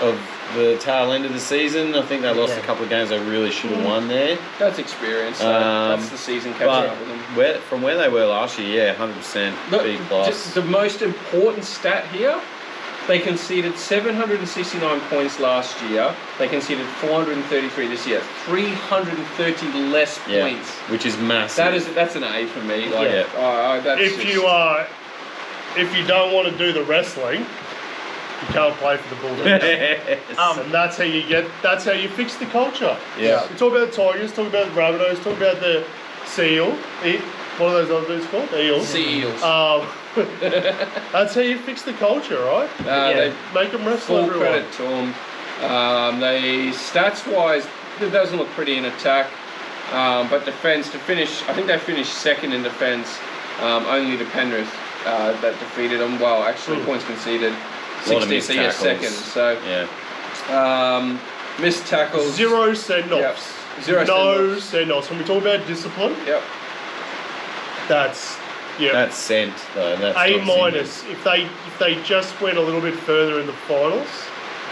of the tail end of the season. I think they lost a couple of games they really should have won there. That's experience. So that's the season catching But up with them. from where they were last year, yeah, 100% Look, B plus. just the most important stat here, they conceded 769 points last year. They conceded 433 this year. 330 less points. Which is massive. That's an A for me. Like, Yeah. that's If you don't want to do the wrestling, you can't play for the Bulldogs. And that's how you fix the culture. Yeah. You talk about the Tigers, talk about the Rabbitohs, talk about the Seal. What are those other dudes called? Eels. Sea Eels. That's how you fix the culture, right? They Make them wrestle full everyone. credit to them. They stats wise, it doesn't look pretty in attack, but defense to finish. I think they finished second in defense, only to Penrith that defeated them. Well, actually, points conceded. A lot of 60, missed so yeah, tackles. second. So Yeah. missed tackles. Zero send-offs. Yep. Zero No send-offs. send-offs. When we talk about discipline, Yep. that's That's sent though. That's A not minus. If they just went a little bit further in the finals,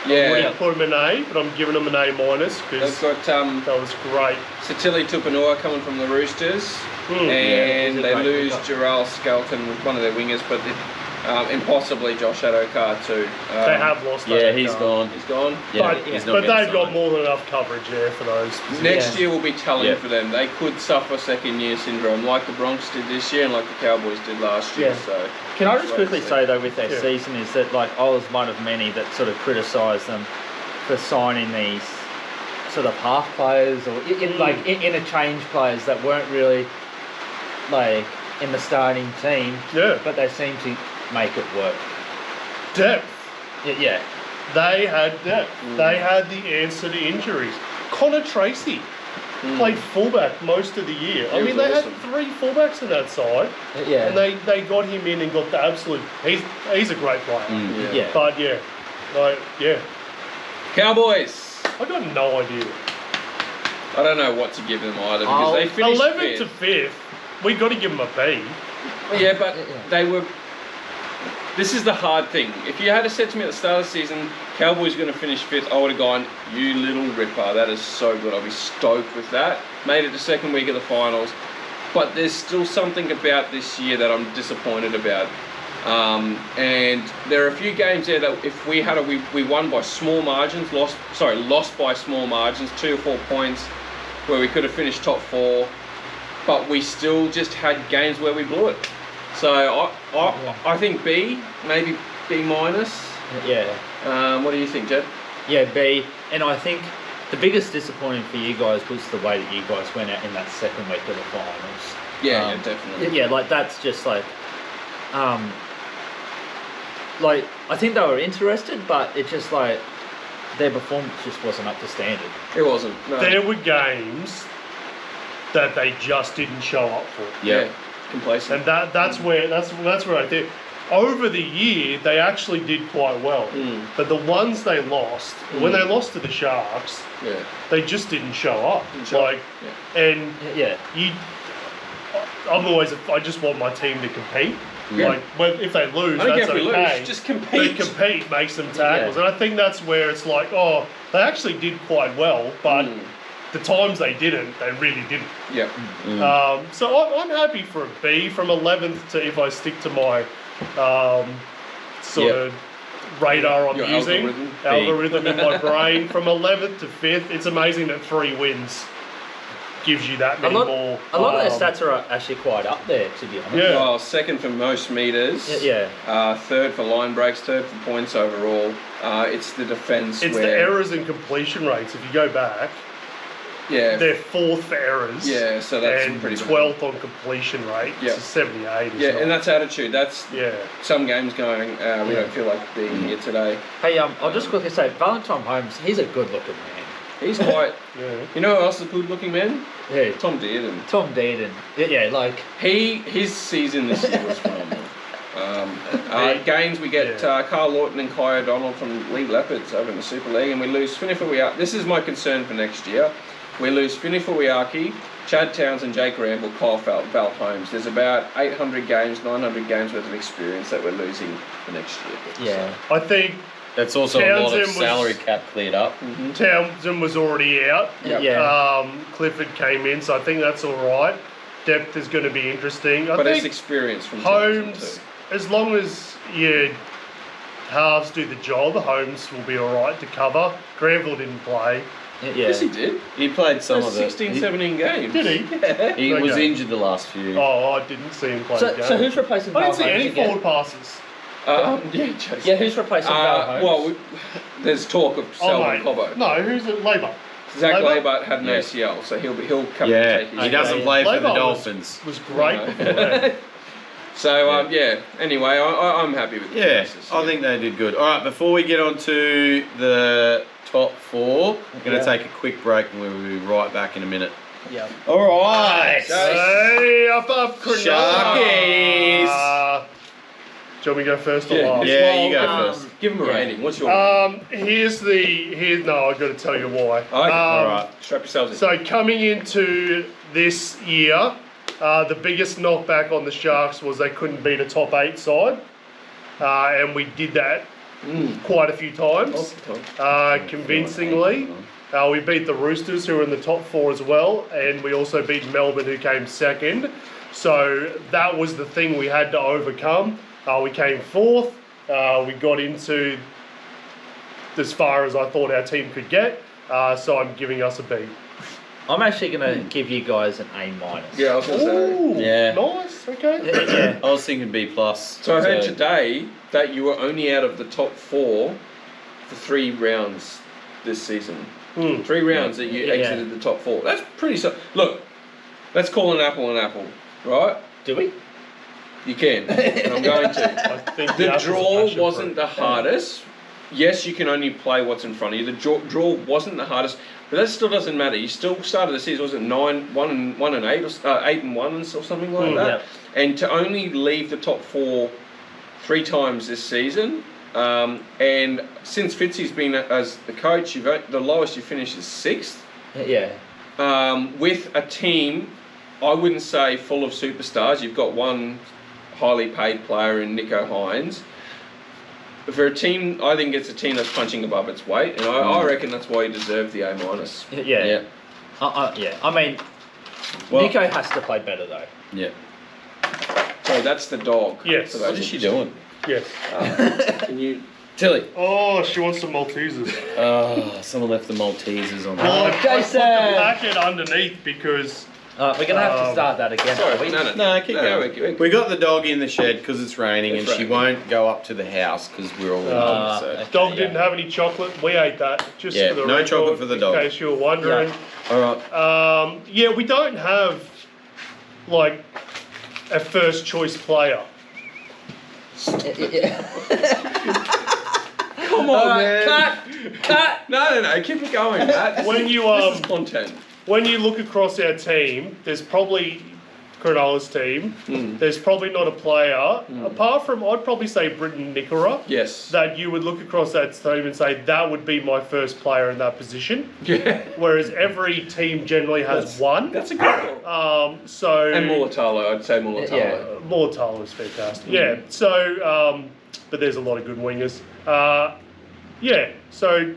I Yeah. wouldn't put them an A, but I'm giving them an A minus because They've got that was great. Satili Tupanua coming from the Roosters, Yeah, and he's a they great lose hooker. Jarrell Skelton, one of their wingers, but impossibly Josh Adokar too. They have lost. Yeah, that he's guy. gone. He's gone. Yeah, But, he's not but getting they've got signed. more than enough coverage there for those. Next year will be telling Yeah. for them. They could suffer second year syndrome like the Bronx did this year and like the Cowboys did last year. Yeah. So Can I just wait quickly and see. say though with their Yeah. season is that like I was one of many that sort of criticised them for signing these sort of half players or interchange players that weren't really like in the starting team. Yeah. But they seem to make it work. Depth. Yeah. They had depth. They had the answer to injuries. Connor Tracy played fullback most of the year. I mean, they awesome. had 3 fullbacks in that side, Yeah. and they got him in and got the absolute. He's a great player. Yeah. But Cowboys. I got no idea. I don't know what to give them either because they finished 11th to fifth. 5th, we got to give them a B. Yeah, but they were. This is the hard thing. If you had said to me at the start of the season, Cowboys going to finish 5th, I would have gone, you little ripper. That is so good. I'll be stoked with that. Made it the second week of the finals. But there's still something about this year that I'm disappointed about. And there are a few games there that if we had we won by small margins, lost by small margins, 2 or 4 points, where we could have finished top 4, but we still just had games where we blew it. So I think B, maybe B minus. Yeah. What do you think, Jed? Yeah, B. And I think the biggest disappointment for you guys was the way that you guys went out in that second week of the finals. Yeah, definitely. Yeah, like that's just like I think they were interested, but it just like their performance just wasn't up to standard. It wasn't. No. There were games that they just didn't show up for. Yeah, complacent. And that's where I think over the year they actually did quite well. But the ones they lost, when they lost to the Sharks, they just didn't show up. And I just want my team to compete. Yeah. Like, if they lose, I don't that's care if we okay. lose, just compete. But compete, make some tackles. And I think that's where it's like, they actually did quite well, but the times they didn't, they really didn't. Yeah. So I'm happy for a B from 11th to, if I stick to my sort of radar I'm Your using, algorithm in my brain, from 11th to 5th, it's amazing that 3 wins gives you that many more. A lot of their stats are actually quite up there, to be honest. Yeah. Well, second for most meters. Third for line breaks. Third for points overall. It's the defence. It's the errors and completion rates. If you go back, they're 4th for errers. Yeah, so that's and pretty 12th on completion rate. Yeah. So 78. And that's attitude. That's some games going. We don't feel like being here today. Hey, I'll just quickly say, Valentine Holmes, he's a good-looking man. He's quite. You know who else is a good-looking man? Yeah. Tom Dearden. Tom Dearden. Yeah, like his season this year was phenomenal. Games we get Carl Lawton and Kai O'Donnell from League Leopards over in the Super League, and we lose Finifuiaki. This is my concern for next year. We lose Finifuiaki, Chad Townsend, Jake Ramble, Kyle Val Holmes. There's about 800 games, 900 games worth of experience that we're losing for next year. Yeah. So. I think that's also a lot of salary cap cleared up. Townsend was already out. Yeah. Clifford came in, so I think that's all right. Depth is going to be interesting. But I it's think experience from Holmes, as long as halves do the job, Holmes will be all right to cover. Granville didn't play. Yeah. Yes, he did. He played some of it. 16, 17 games. Did he? Yeah. He was injured the last few. Oh, I didn't see him play. So who's replacing I Val didn't see Holmes any again? forward passes. Jason. Yeah, who's replacing Val Holmes? Well, there's talk of Selwyn Cobbo. No, who's at Labour? Zach Labour? Labour had an ACL, so he'll come Yeah, and take his he doesn't play for the Dolphins. Was great before that. So anyway, I'm happy with the choices. I think they did good. All right, before we get on to the top 4, we're going to take a quick break and we'll be right back in a minute. Yeah. All right. Hey, up, Sharkies. Do you want me to go first or last? Yeah, you go first. Give him a rating. What's your rating? No, I've got to tell you why. Okay. All right. Strap yourselves in. So coming into this year, the biggest knockback on the Sharks was they couldn't beat a top 8 side. And we did that quite a few times, convincingly. We beat the Roosters, who were in the top 4 as well, and we also beat Melbourne, who came second. So that was the thing we had to overcome. We came 4th. We got into as far as I thought our team could get. So I'm giving us a B. I'm actually going to give you guys an A minus. Yeah, I was going to say. Ooh, Yeah. Nice. Okay. I was thinking B plus. So I heard today that you were only out of the top 4 for 3 rounds this season. 3 rounds that you exited the top 4. That's pretty. Look, let's call an apple, right? Do we? You can. And I'm going to. I think The apple's draw passion wasn't fruit. the hardest. Yes, you can only play what's in front of you. The draw wasn't the hardest, but that still doesn't matter. You still started the season, was it 1 and 8, or 8 and 1 or something like that? Yep. And to only leave the top 4 3 times this season, and since Fitzy's been as the coach, the lowest you finished is 6th. Yeah. With a team, I wouldn't say full of superstars. You've got one highly paid player in Nico Hines. For a team, I think it's a team that's punching above its weight, and I reckon that's why he deserved the A-. Yeah. Yeah. I mean, Nico has to play better though. Yeah. So that's the dog. Yes. So What that's is she doing? Yes. Can you? Tilly. Oh, she wants some Maltesers. Oh, someone left the Maltesers on Well, I there. put the Jason! packet underneath because We're gonna have to start that again. Sorry, are we? No, keep going. We got the dog in the shed because it's raining, It's and she raining. won't go up to the house because we're all in Ah, so. okay. dog yeah. didn't have any chocolate. We ate that. Just Yeah, for the no record, chocolate for the dog. In case you were wondering. All right. Yeah, we don't have like a first choice player. Come on, man. Cut. No. Keep it going, Matt. When you this is content. when you look across our team, there's probably Cronola's team. There's probably not a player apart from I'd probably say Britton Nickora. Yes. That you would look across that team and say that would be my first player in that position. Yeah. Whereas every team generally has one. That's a good call. So And Mulatalo, I'd say Mulatalo. Yeah. Mulatalo is fantastic. Yeah. So, but there's a lot of good wingers. Yeah. So,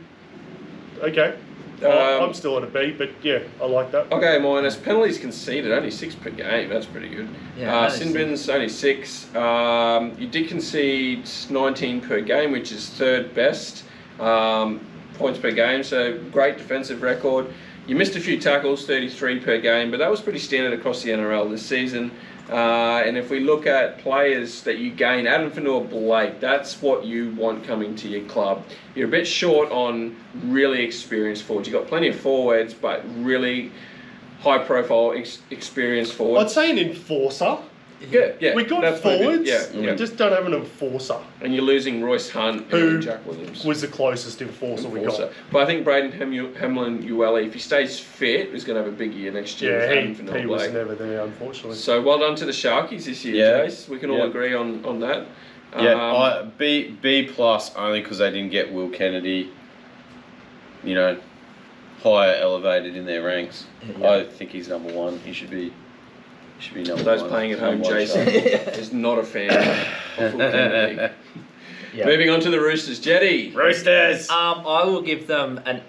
okay. I'm still at a B, but yeah, I like that. Okay, minus penalties conceded, only 6 per game. That's pretty good. Yeah, Sin bins only 6. You did concede 19 per game, which is 3rd best points per game. So great defensive record. You missed a few tackles, 33 per game, but that was pretty standard across the NRL this season. And if we look at players that you gain, Adam Fanua-Blake, that's what you want coming to your club. You're a bit short on really experienced forwards. You've got plenty of forwards, but really high-profile, experienced I'd forwards. say an enforcer. Yeah, We got that's pretty good. forwards. Yeah. We just don't have an enforcer. And you're losing Royce Hunt Who and Jack Williams. Was the closest enforcer we got. But I think Braden Hamlin-Uele, if he stays fit, is going to have a big year next year. Yeah, with Adam he Fanua-Blake. was never there, unfortunately. So well done to the Sharkies this year, Yeah. Jace. We can all agree on that. Yeah, B plus only because they didn't get Will Kennedy, higher elevated in their ranks. Yeah. I think he's number 1. He should be number 1. For those playing at home, Number one Jason Shark. is not a fan of Will Kennedy. Yeah. Moving on to the Roosters. Jetty Roosters. I will give them an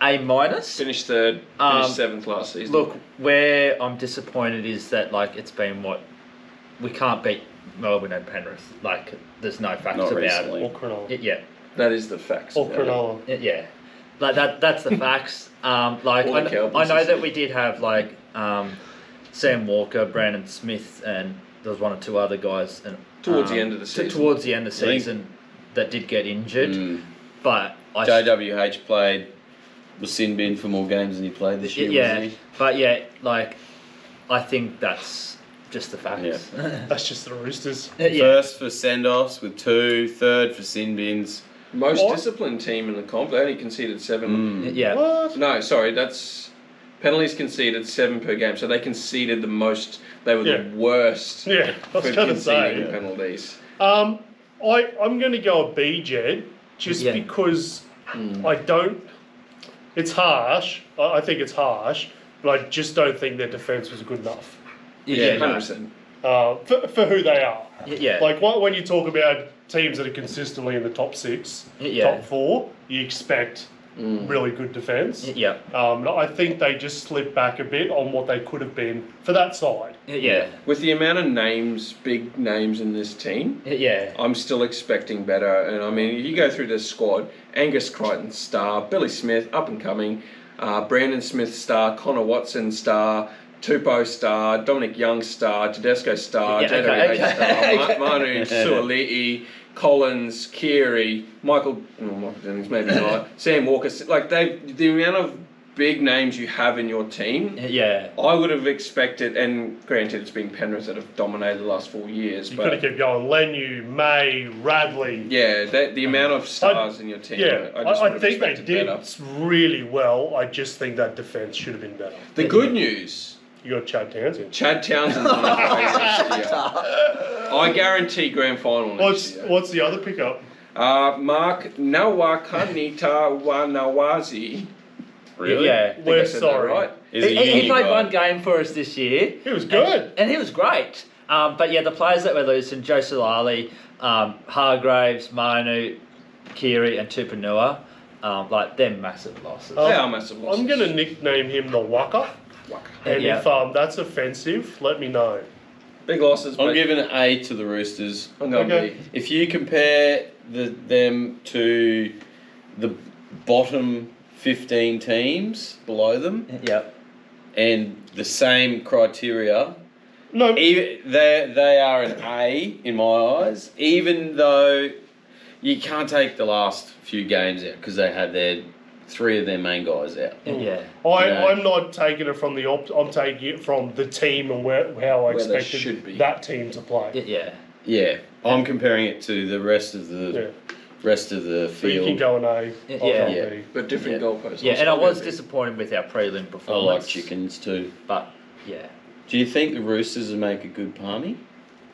A minus. finished 3rd, finished 7th last season. Look, where I'm disappointed is that it's been we can't beat Melbourne and Penrith. There's no facts Not about recently. Or Cronulla. it. Yeah. that is the facts. Or about it. Cronulla. Yeah. That's the facts. I the Cowboys know this that year. we did have Sam Walker, Brandon Smith, and there was 1 or 2 other guys. And Towards the end of the season. Towards the end of the I think- season, that did get injured. But JWH was sin bin for more games than he played this year, yeah, wasn't he? but I think that's just the facts. That's just the Roosters. Yeah. First for send-offs with 2, 3rd for sin bins. Most What? disciplined team in the comp. They only conceded 7. Yeah. What? No, sorry, that's penalties conceded 7 per game. So they conceded the most. They were Yeah. the worst Yeah, I was for going to conceding say. penalties. I'm going to go a B, Jed, just Yeah. because I don't. It's harsh. I think it's harsh, but I just don't think their defence was good enough Yeah, no. 100%. for who they are. Yeah. When you talk about teams that are consistently in the top 6, Yeah. top 4, you expect really good defence. Yeah. I think they just slipped back a bit on what they could have been for that side. Yeah. With the amount of names, big names in this team, Yeah. I'm still expecting better. And I mean, if you go through this squad, Angus Crichton, star. Billy Smith, up and coming. Brandon Smith, star. Connor Watson, star. Tupo, star. Dominic Young, star. Tedesco, star. Yeah, JWH, okay. star. Manu Suali'i, Collins, Keary, Michael Jennings, maybe not. Sam Walker. The amount of big names you have in your team, Yeah. I would have expected, and granted it's been Penrith that have dominated the last 4 years, You but could have kept going. Lenu, May, Radley. yeah, the amount of stars in your team, Yeah, I just would I have think they expected did better. really well. I just think that defence should have been better. The good news, You got Chad Townsend. Chad Townsend's on his way next year. I guarantee grand final next year. What's the other pickup? Mark Nawakanita Wanawazi. Really? Yeah. I think I We're said sorry. that right. Is it He uni played guy? one game for us this year. He was good. And he was great. But yeah, the players that were losing, Joe Solali, Hargraves, Manu, Kiri and Tupanua, like they're massive losses. They are massive losses. I'm going to nickname him the Waka. And Yeah. if that's offensive, let me know. Big losses, I'm but giving an A to the Roosters. I'm going Okay. B. If you compare them to the bottom 15 teams below them, Yep. and the same criteria, No, even they are an A in my eyes. Even though you can't take the last few games out because they had three of their main guys out. Yeah. I'm not taking it from the I'm taking it from the team and how I Where they expected should be. that team to play. Yeah. Yeah, I'm comparing it to the rest of the So you field. can go an A. Yeah. I'll go Yeah. B. But different goalposts. Yeah, and I Also was B. disappointed with our prelim I performance. like chickens too. But yeah. Do you think the Roosters will make a good palmy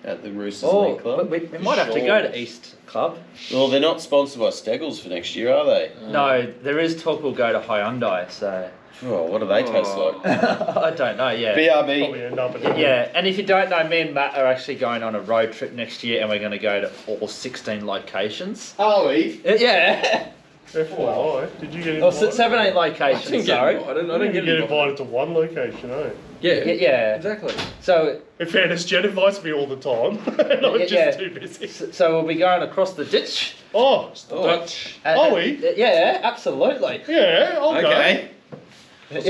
at the Roosters Oh, League Club? but we might have to go to East Club. Well, they're not sponsored by Steggles for next year, are they? No, there is talk we'll go to Hyundai, so Oh, what do they taste like? I don't know. Yeah. BRB. Probably end up at Yeah, and if you don't know, me and Matt are actually going on a road trip next year, and we're going to go to all 16 locations. Oh, we. Yeah. FYI, did you get Or invited? 17 I locations. didn't get Sorry. invited. I I didn't didn't get invited to one location, eh? Yeah. Yeah. Exactly. So, In fairness, Jen invites me all the time, and I'm just Yeah. too busy. so we'll be going across the ditch. Oh, Dutch. Are we? Yeah, absolutely. yeah, I'll Okay. Fish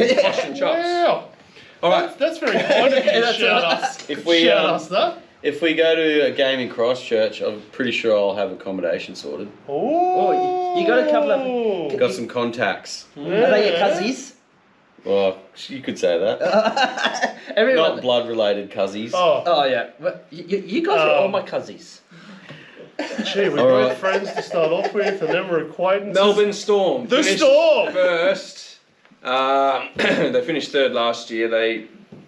and go. chops. Wow. All right. That's very kind of you. That's Shout right. us. If we Shout us that. if we go to a game in Christchurch, I'm pretty sure I'll have accommodation sorted. Oh, you got a couple of- Got some contacts. Are they your cousins? Well, you could say that. Everyone. Not blood related cousins. Oh, Oh yeah, well, you guys are all my cousins. gee, we're All both right. friends to start off with, and then we're acquaintances. Melbourne Storm. The finished Storm! First. They finished third last year.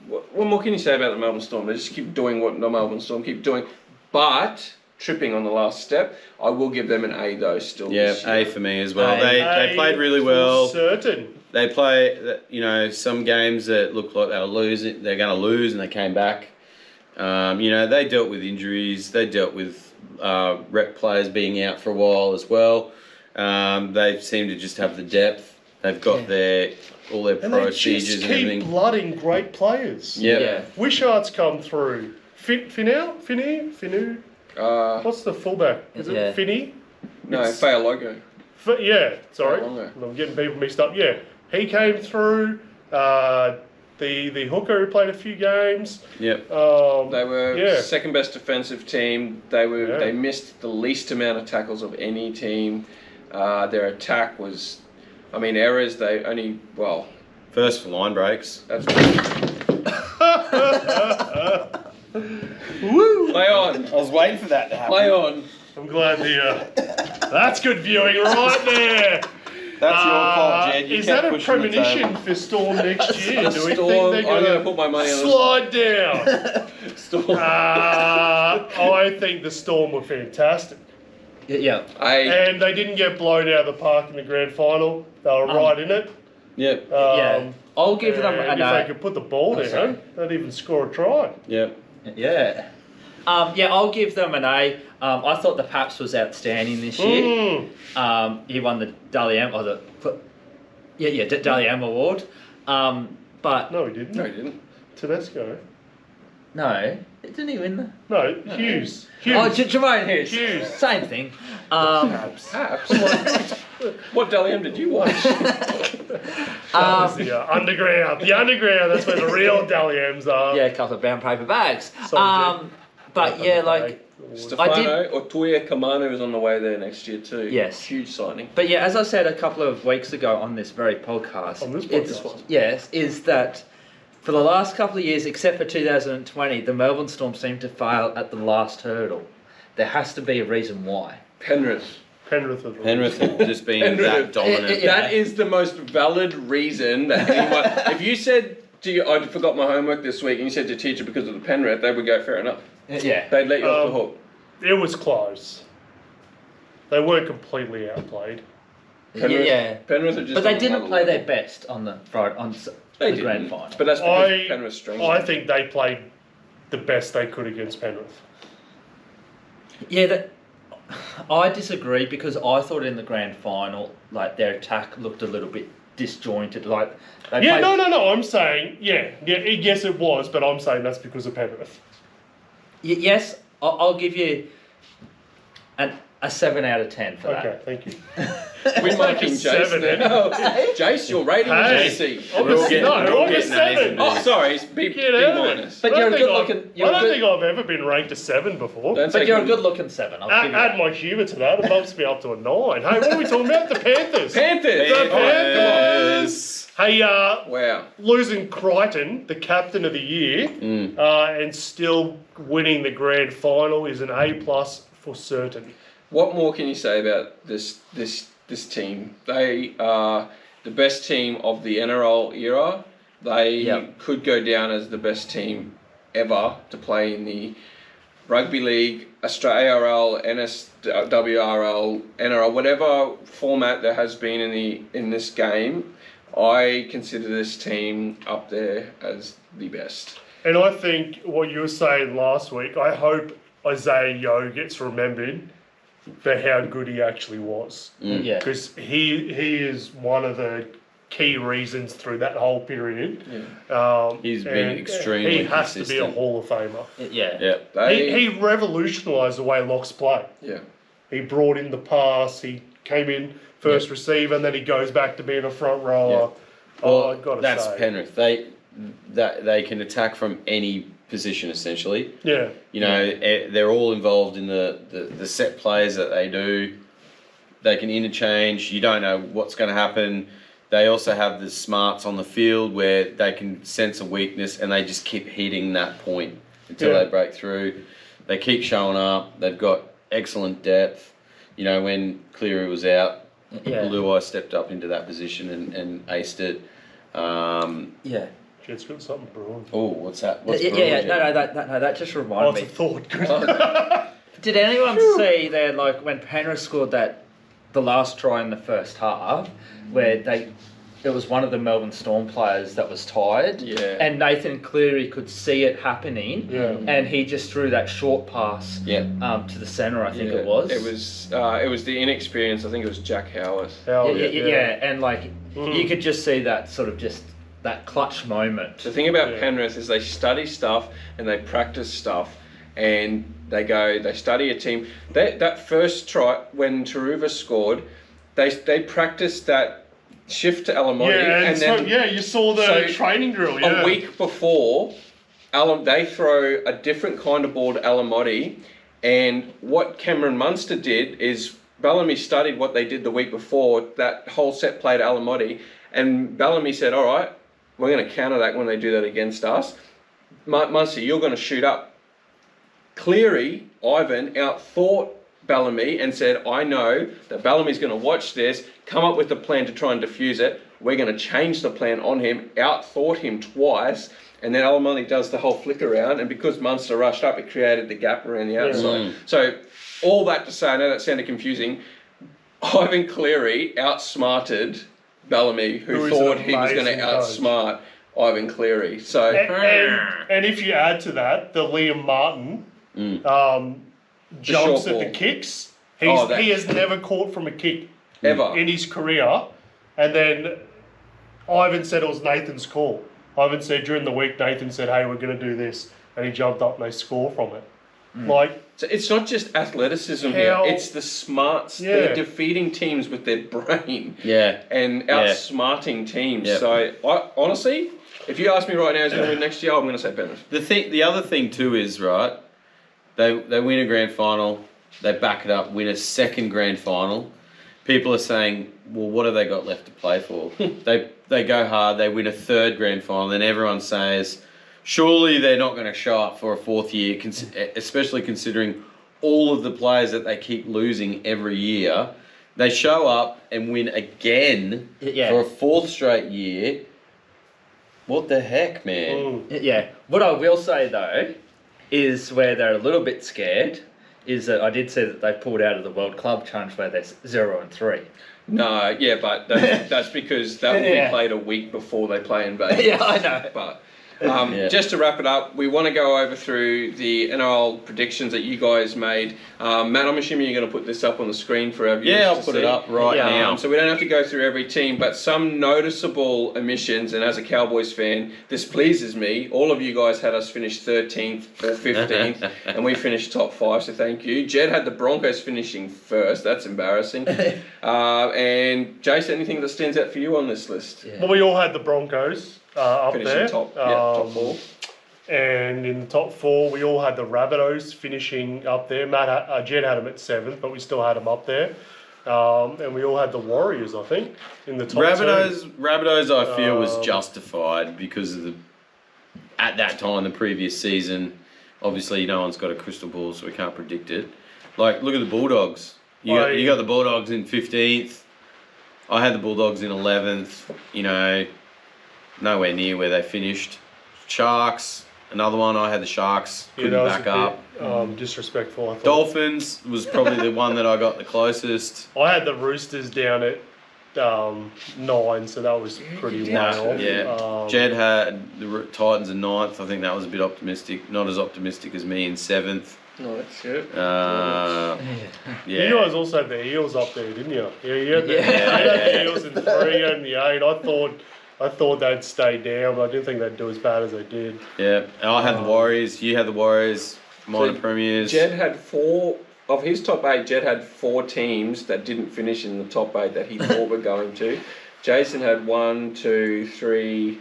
What more can you say about the Melbourne Storm? They just keep doing what the Melbourne Storm keep doing, but tripping on the last step. I will give them an A though. Still. Yeah, this year. A for me as well. A. They played really well. Certain. They play, some games that looked like they were losing. They're going to lose, and they came back. They dealt with injuries. They dealt with rep players being out for a while as well. They seem to just have the depth. They've got all their And they procedures just and keep everything. blooding great players. Yep. Yeah. Wishart's come through. Finu? What's the fullback? Is Yeah. it Finney? No, It's- Fair Logo. Yeah, sorry. Failongo. I'm getting people mixed up. Yeah, he came through. The hooker who played a few games. Yep. They were Yeah. second best defensive team. They missed the least amount of tackles of any team. Their attack was, errors. They only First for line breaks. that's Woo! play on, I was waiting for that to happen. play on. I'm glad that's good viewing right there. That's your fault, Jed. You Is kept that a pushing the premonition table. for Storm next year? The Do we Storm. think they're I'm going gonna to put my money on slide down? the Storm. I think the Storm were fantastic. Yeah. And they didn't get blown out of the park in the grand final. They were right in it. Yep. Yeah. I'll give them and an if they A. could put the ball sorry. down, they'd even score a try. Yep. Yeah. I'll give them an A. I thought the Paps was outstanding this year. He won the Dally M Dally M award. But No, he didn't. No, he didn't. Tedesco. no, didn't he win the? No, Hughes. Oh, Hughes. Jermaine Hughes. Hughes. Same thing. Perhaps. What Dally M did you watch? That was the underground. The underground, that's where the real Dally M's are. Yeah, a couple of brown paper bags. Some But yeah, paper like Stefano or Tuia Kamanu is on the way there next year too. Yes. Huge signing. But yeah, as I said a couple of weeks ago on this very podcast, is that for the last couple of years, except for 2020, the Melbourne Storm seem to fail at the last hurdle. There has to be a reason why. Penrith have just been that dominant. That is the most valid reason that anyone. If you said to you, I forgot my homework this week, and you said to teacher because of the Penrith, they would go, fair enough. Yeah. They'd let you off the hook. It was close. They weren't completely outplayed. Penrith are just. But they didn't play their best on the Friday on the grand final. But that's because Penrith's strong. I think they played the best they could against Penrith. Yeah, I disagree because I thought in the grand final, like their attack looked a little bit disjointed. Like no. I'm saying yes, it was, but I'm saying that's because of Penrith. Yes, I'll give you a 7 out of 10 for that. Okay, thank you. We're making Jace now. Jace, your rating is a C. I'm a 7. Oh, sorry, it's B minus. But you're a good looking. I don't think I've ever been ranked a 7 before. But you're a good looking 7. Add my humour to that, it bumps me up to a 9. Hey, what are we talking about? The Panthers. The Panthers. Hey, wow. Losing Crichton, the captain of the year, and still winning the grand final is an A+ for certain. What more can you say about this team? They are the best team of the NRL era. They could go down as the best team ever to play in the rugby league, ARL, NSWRL, NRL, whatever format there has been in this game. I consider this team up there as the best. And I think what you were saying last week, I hope Isaiah Yeo gets remembered for how good he actually was. Yeah. Because he is one of the key reasons through that whole period. Yeah. He's been extremely He has consistent. to be a Hall of Famer. Yeah. He revolutionised the way locks play. Yeah. He brought in the pass, he came in first receiver, and then he goes back to being a front rower. Yeah. Well, I've got to that's say. Penrith. They can attack from any position essentially. Yeah. You know, they're all involved in the set plays that they do. They can interchange. You don't know what's going to happen. They also have the smarts on the field where they can sense a weakness and they just keep hitting that point until they break through. They keep showing up. They've got excellent depth. You know, when Cleary was out, Luai stepped up into that position and aced it. Jet's got something brewing. Oh, what's that? What's that just reminded me. It's a thought. Did anyone see there, like when Penrith scored the last try in the first half, where it was one of the Melbourne Storm players that was tired, and Nathan Cleary could see it happening, and he just threw that short pass to the centre, I think it was. It was the inexperience. I think it was Jack Howarth. And like you could just see that sort of just that clutch moment. The thing about Penrith is they study stuff and they practice stuff, and they study a team. That first try when Taruva scored, they practiced that shift to Alamotti, you saw the training drill. A week before, they throw a different kind of ball to Alamotti, and what Cameron Munster did is Bellamy studied what they did the week before, that whole set play to Alamotti, and Bellamy said, all right, we're going to counter that when they do that against us. Munster, you're going to shoot up. Cleary, Ivan, outthought Bellamy and said, I know that Bellamy's going to watch this, come up with a plan to try and defuse it. We're going to change the plan on him, outthought him twice, and then Alamotti does the whole flick around, and because Munster rushed up, it created the gap around the outside. So all that to say, I know that sounded confusing, Ivan Cleary outsmarted Bellamy, who thought he was going to outsmart Ivan Cleary. So and if you add to that, the Liam Martin jumps at the kicks. He has never caught from a kick ever in his career. And then Ivan said it was Nathan's call. Ivan said during the week, Nathan said, hey, we're going to do this. And he jumped up and they score from it. So it's not just athleticism here, it's the smarts. They're defeating teams with their brain. And outsmarting teams. So honestly, if you ask me right now who's going to win next year, I'm going to say Penrith. The other thing too is, right, They win a grand final. They back it up, win a second grand final. People are saying, well, what have they got left to play for? They go hard. They win a third grand final. Then everyone says, surely they're not going to show up for a fourth year, especially considering all of the players that they keep losing every year. They show up and win again for a fourth straight year. What the heck, man? Yeah. What I will say, though, is where they're a little bit scared is that I did say that they pulled out of the World Club Challenge where they're 0-3. No, yeah, but that's because that will be played a week before they play in Vegas. Yeah, I know. But just to wrap it up, we want to go over through the NRL predictions that you guys made. Matt, I'm assuming you're going to put this up on the screen for our viewers. Yeah, I'll put it up right now. So we don't have to go through every team, but some noticeable omissions. And as a Cowboys fan, this pleases me. All of you guys had us finish 13th or 15th, and we finished top 5. So thank you. Jed had the Broncos finishing first. That's embarrassing. And Jason, anything that stands out for you on this list? Well, we all had the Broncos up Finishing there. top 4. And in the top 4, we all had the Rabbitohs finishing up there. Jed had them at 7th, but we still had them up there. And we all had the Warriors, I think, in the top 2. Rabbitohs, I feel, was justified because of at that time, the previous season, obviously no one's got a crystal ball, so we can't predict it. Like, look at the Bulldogs. You got the Bulldogs in 15th. I had the Bulldogs in 11th. You know, nowhere near where they finished. Sharks, another one. I had the Sharks. Couldn't back up. Disrespectful, I thought. Dolphins was probably the one that I got the closest. I had the Roosters down at 9, so that was pretty way off. Yeah. Jed had the Titans in 9th. I think that was a bit optimistic. Not as optimistic as me in 7th. No, that's good. Yeah. You guys also had the Eels up there, didn't you? Yeah, you had the Eels in 3 and the 8. I thought they'd stay down, but I didn't think they'd do as bad as they did. Yeah, and I had the Warriors. You had the Warriors. Minor premiers. Jed had 4 of his top 8. Jed had 4 teams that didn't finish in the top 8 that he thought were going to. Jason had 1, 2, 3,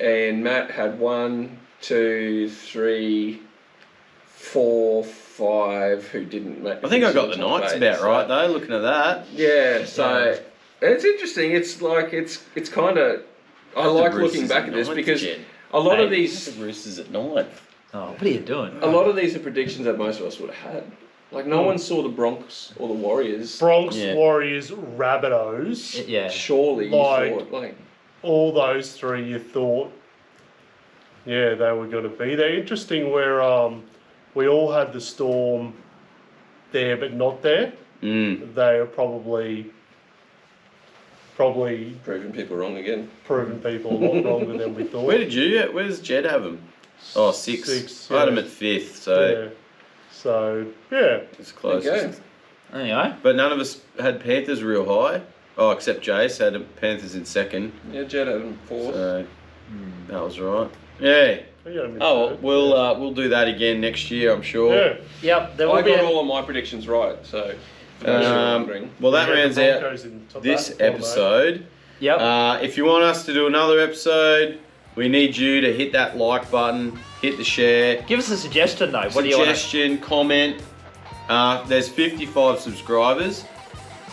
and Matt had 1, 2, 3, 4, 5 who didn't make. I think I got the Knights about right though. Looking at that. Yeah, so it's interesting. It's like it's kind of. I like looking back at this because a lot of these. The Roosters at 9. Oh, what are you doing? A lot of these are predictions that most of us would have had. Like no one saw the Bronx or the Warriors. Warriors, Rabbitohs. Yeah. Surely you thought all those 3 you thought. Yeah, they were going to be there. Interesting where we all had the Storm there but not there. They are probably proving people wrong again. Proving people a lot wronger than we thought. Where's Jed have them? Oh, 6. I had him at 5th, so it's close. Anyway, but none of us had Panthers real high. Oh, except Jace had Panthers in 2nd. Yeah, Jed had them 4th. So that was right. Yeah. Oh, we'll do that again next year, I'm sure. Yeah. Yep. I got all of my predictions right, so. Well, that rounds out this episode. Yep. If you want us to do another episode, we need you to hit that like button, hit the share. Give us a suggestion though. What do you want? Suggestion, comment. There's 55 subscribers.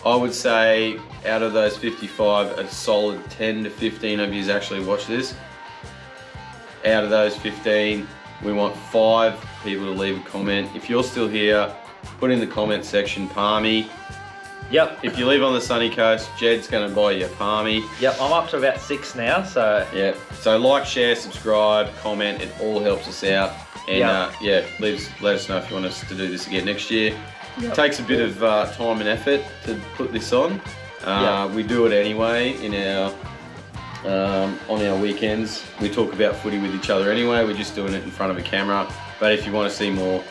I would say out of those 55, a solid 10 to 15 of you actually watch this. Out of those 15, we want 5 people to leave a comment. If you're still here, put in the comment section, Palmy. Yep. If you live on the sunny coast, Jed's going to buy you a Palmy. Yep, I'm up to about 6 now, so... Yeah, so like, share, subscribe, comment, it all helps us out. And let us know if you want us to do this again next year. Yep. It takes a bit of time and effort to put this on. We do it anyway in our on our weekends. We talk about footy with each other anyway, we're just doing it in front of a camera. But if you want to see more,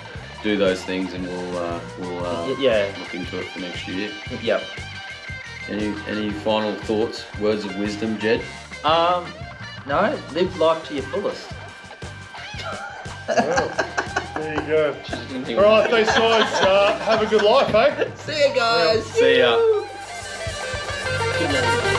do those things and we'll look into it for next year. Yep. Any final thoughts, words of wisdom, Jed? No, live life to your fullest. Well, there you go. Alright, thanks guys. Have a good life, eh? See you guys. See ya. Good night.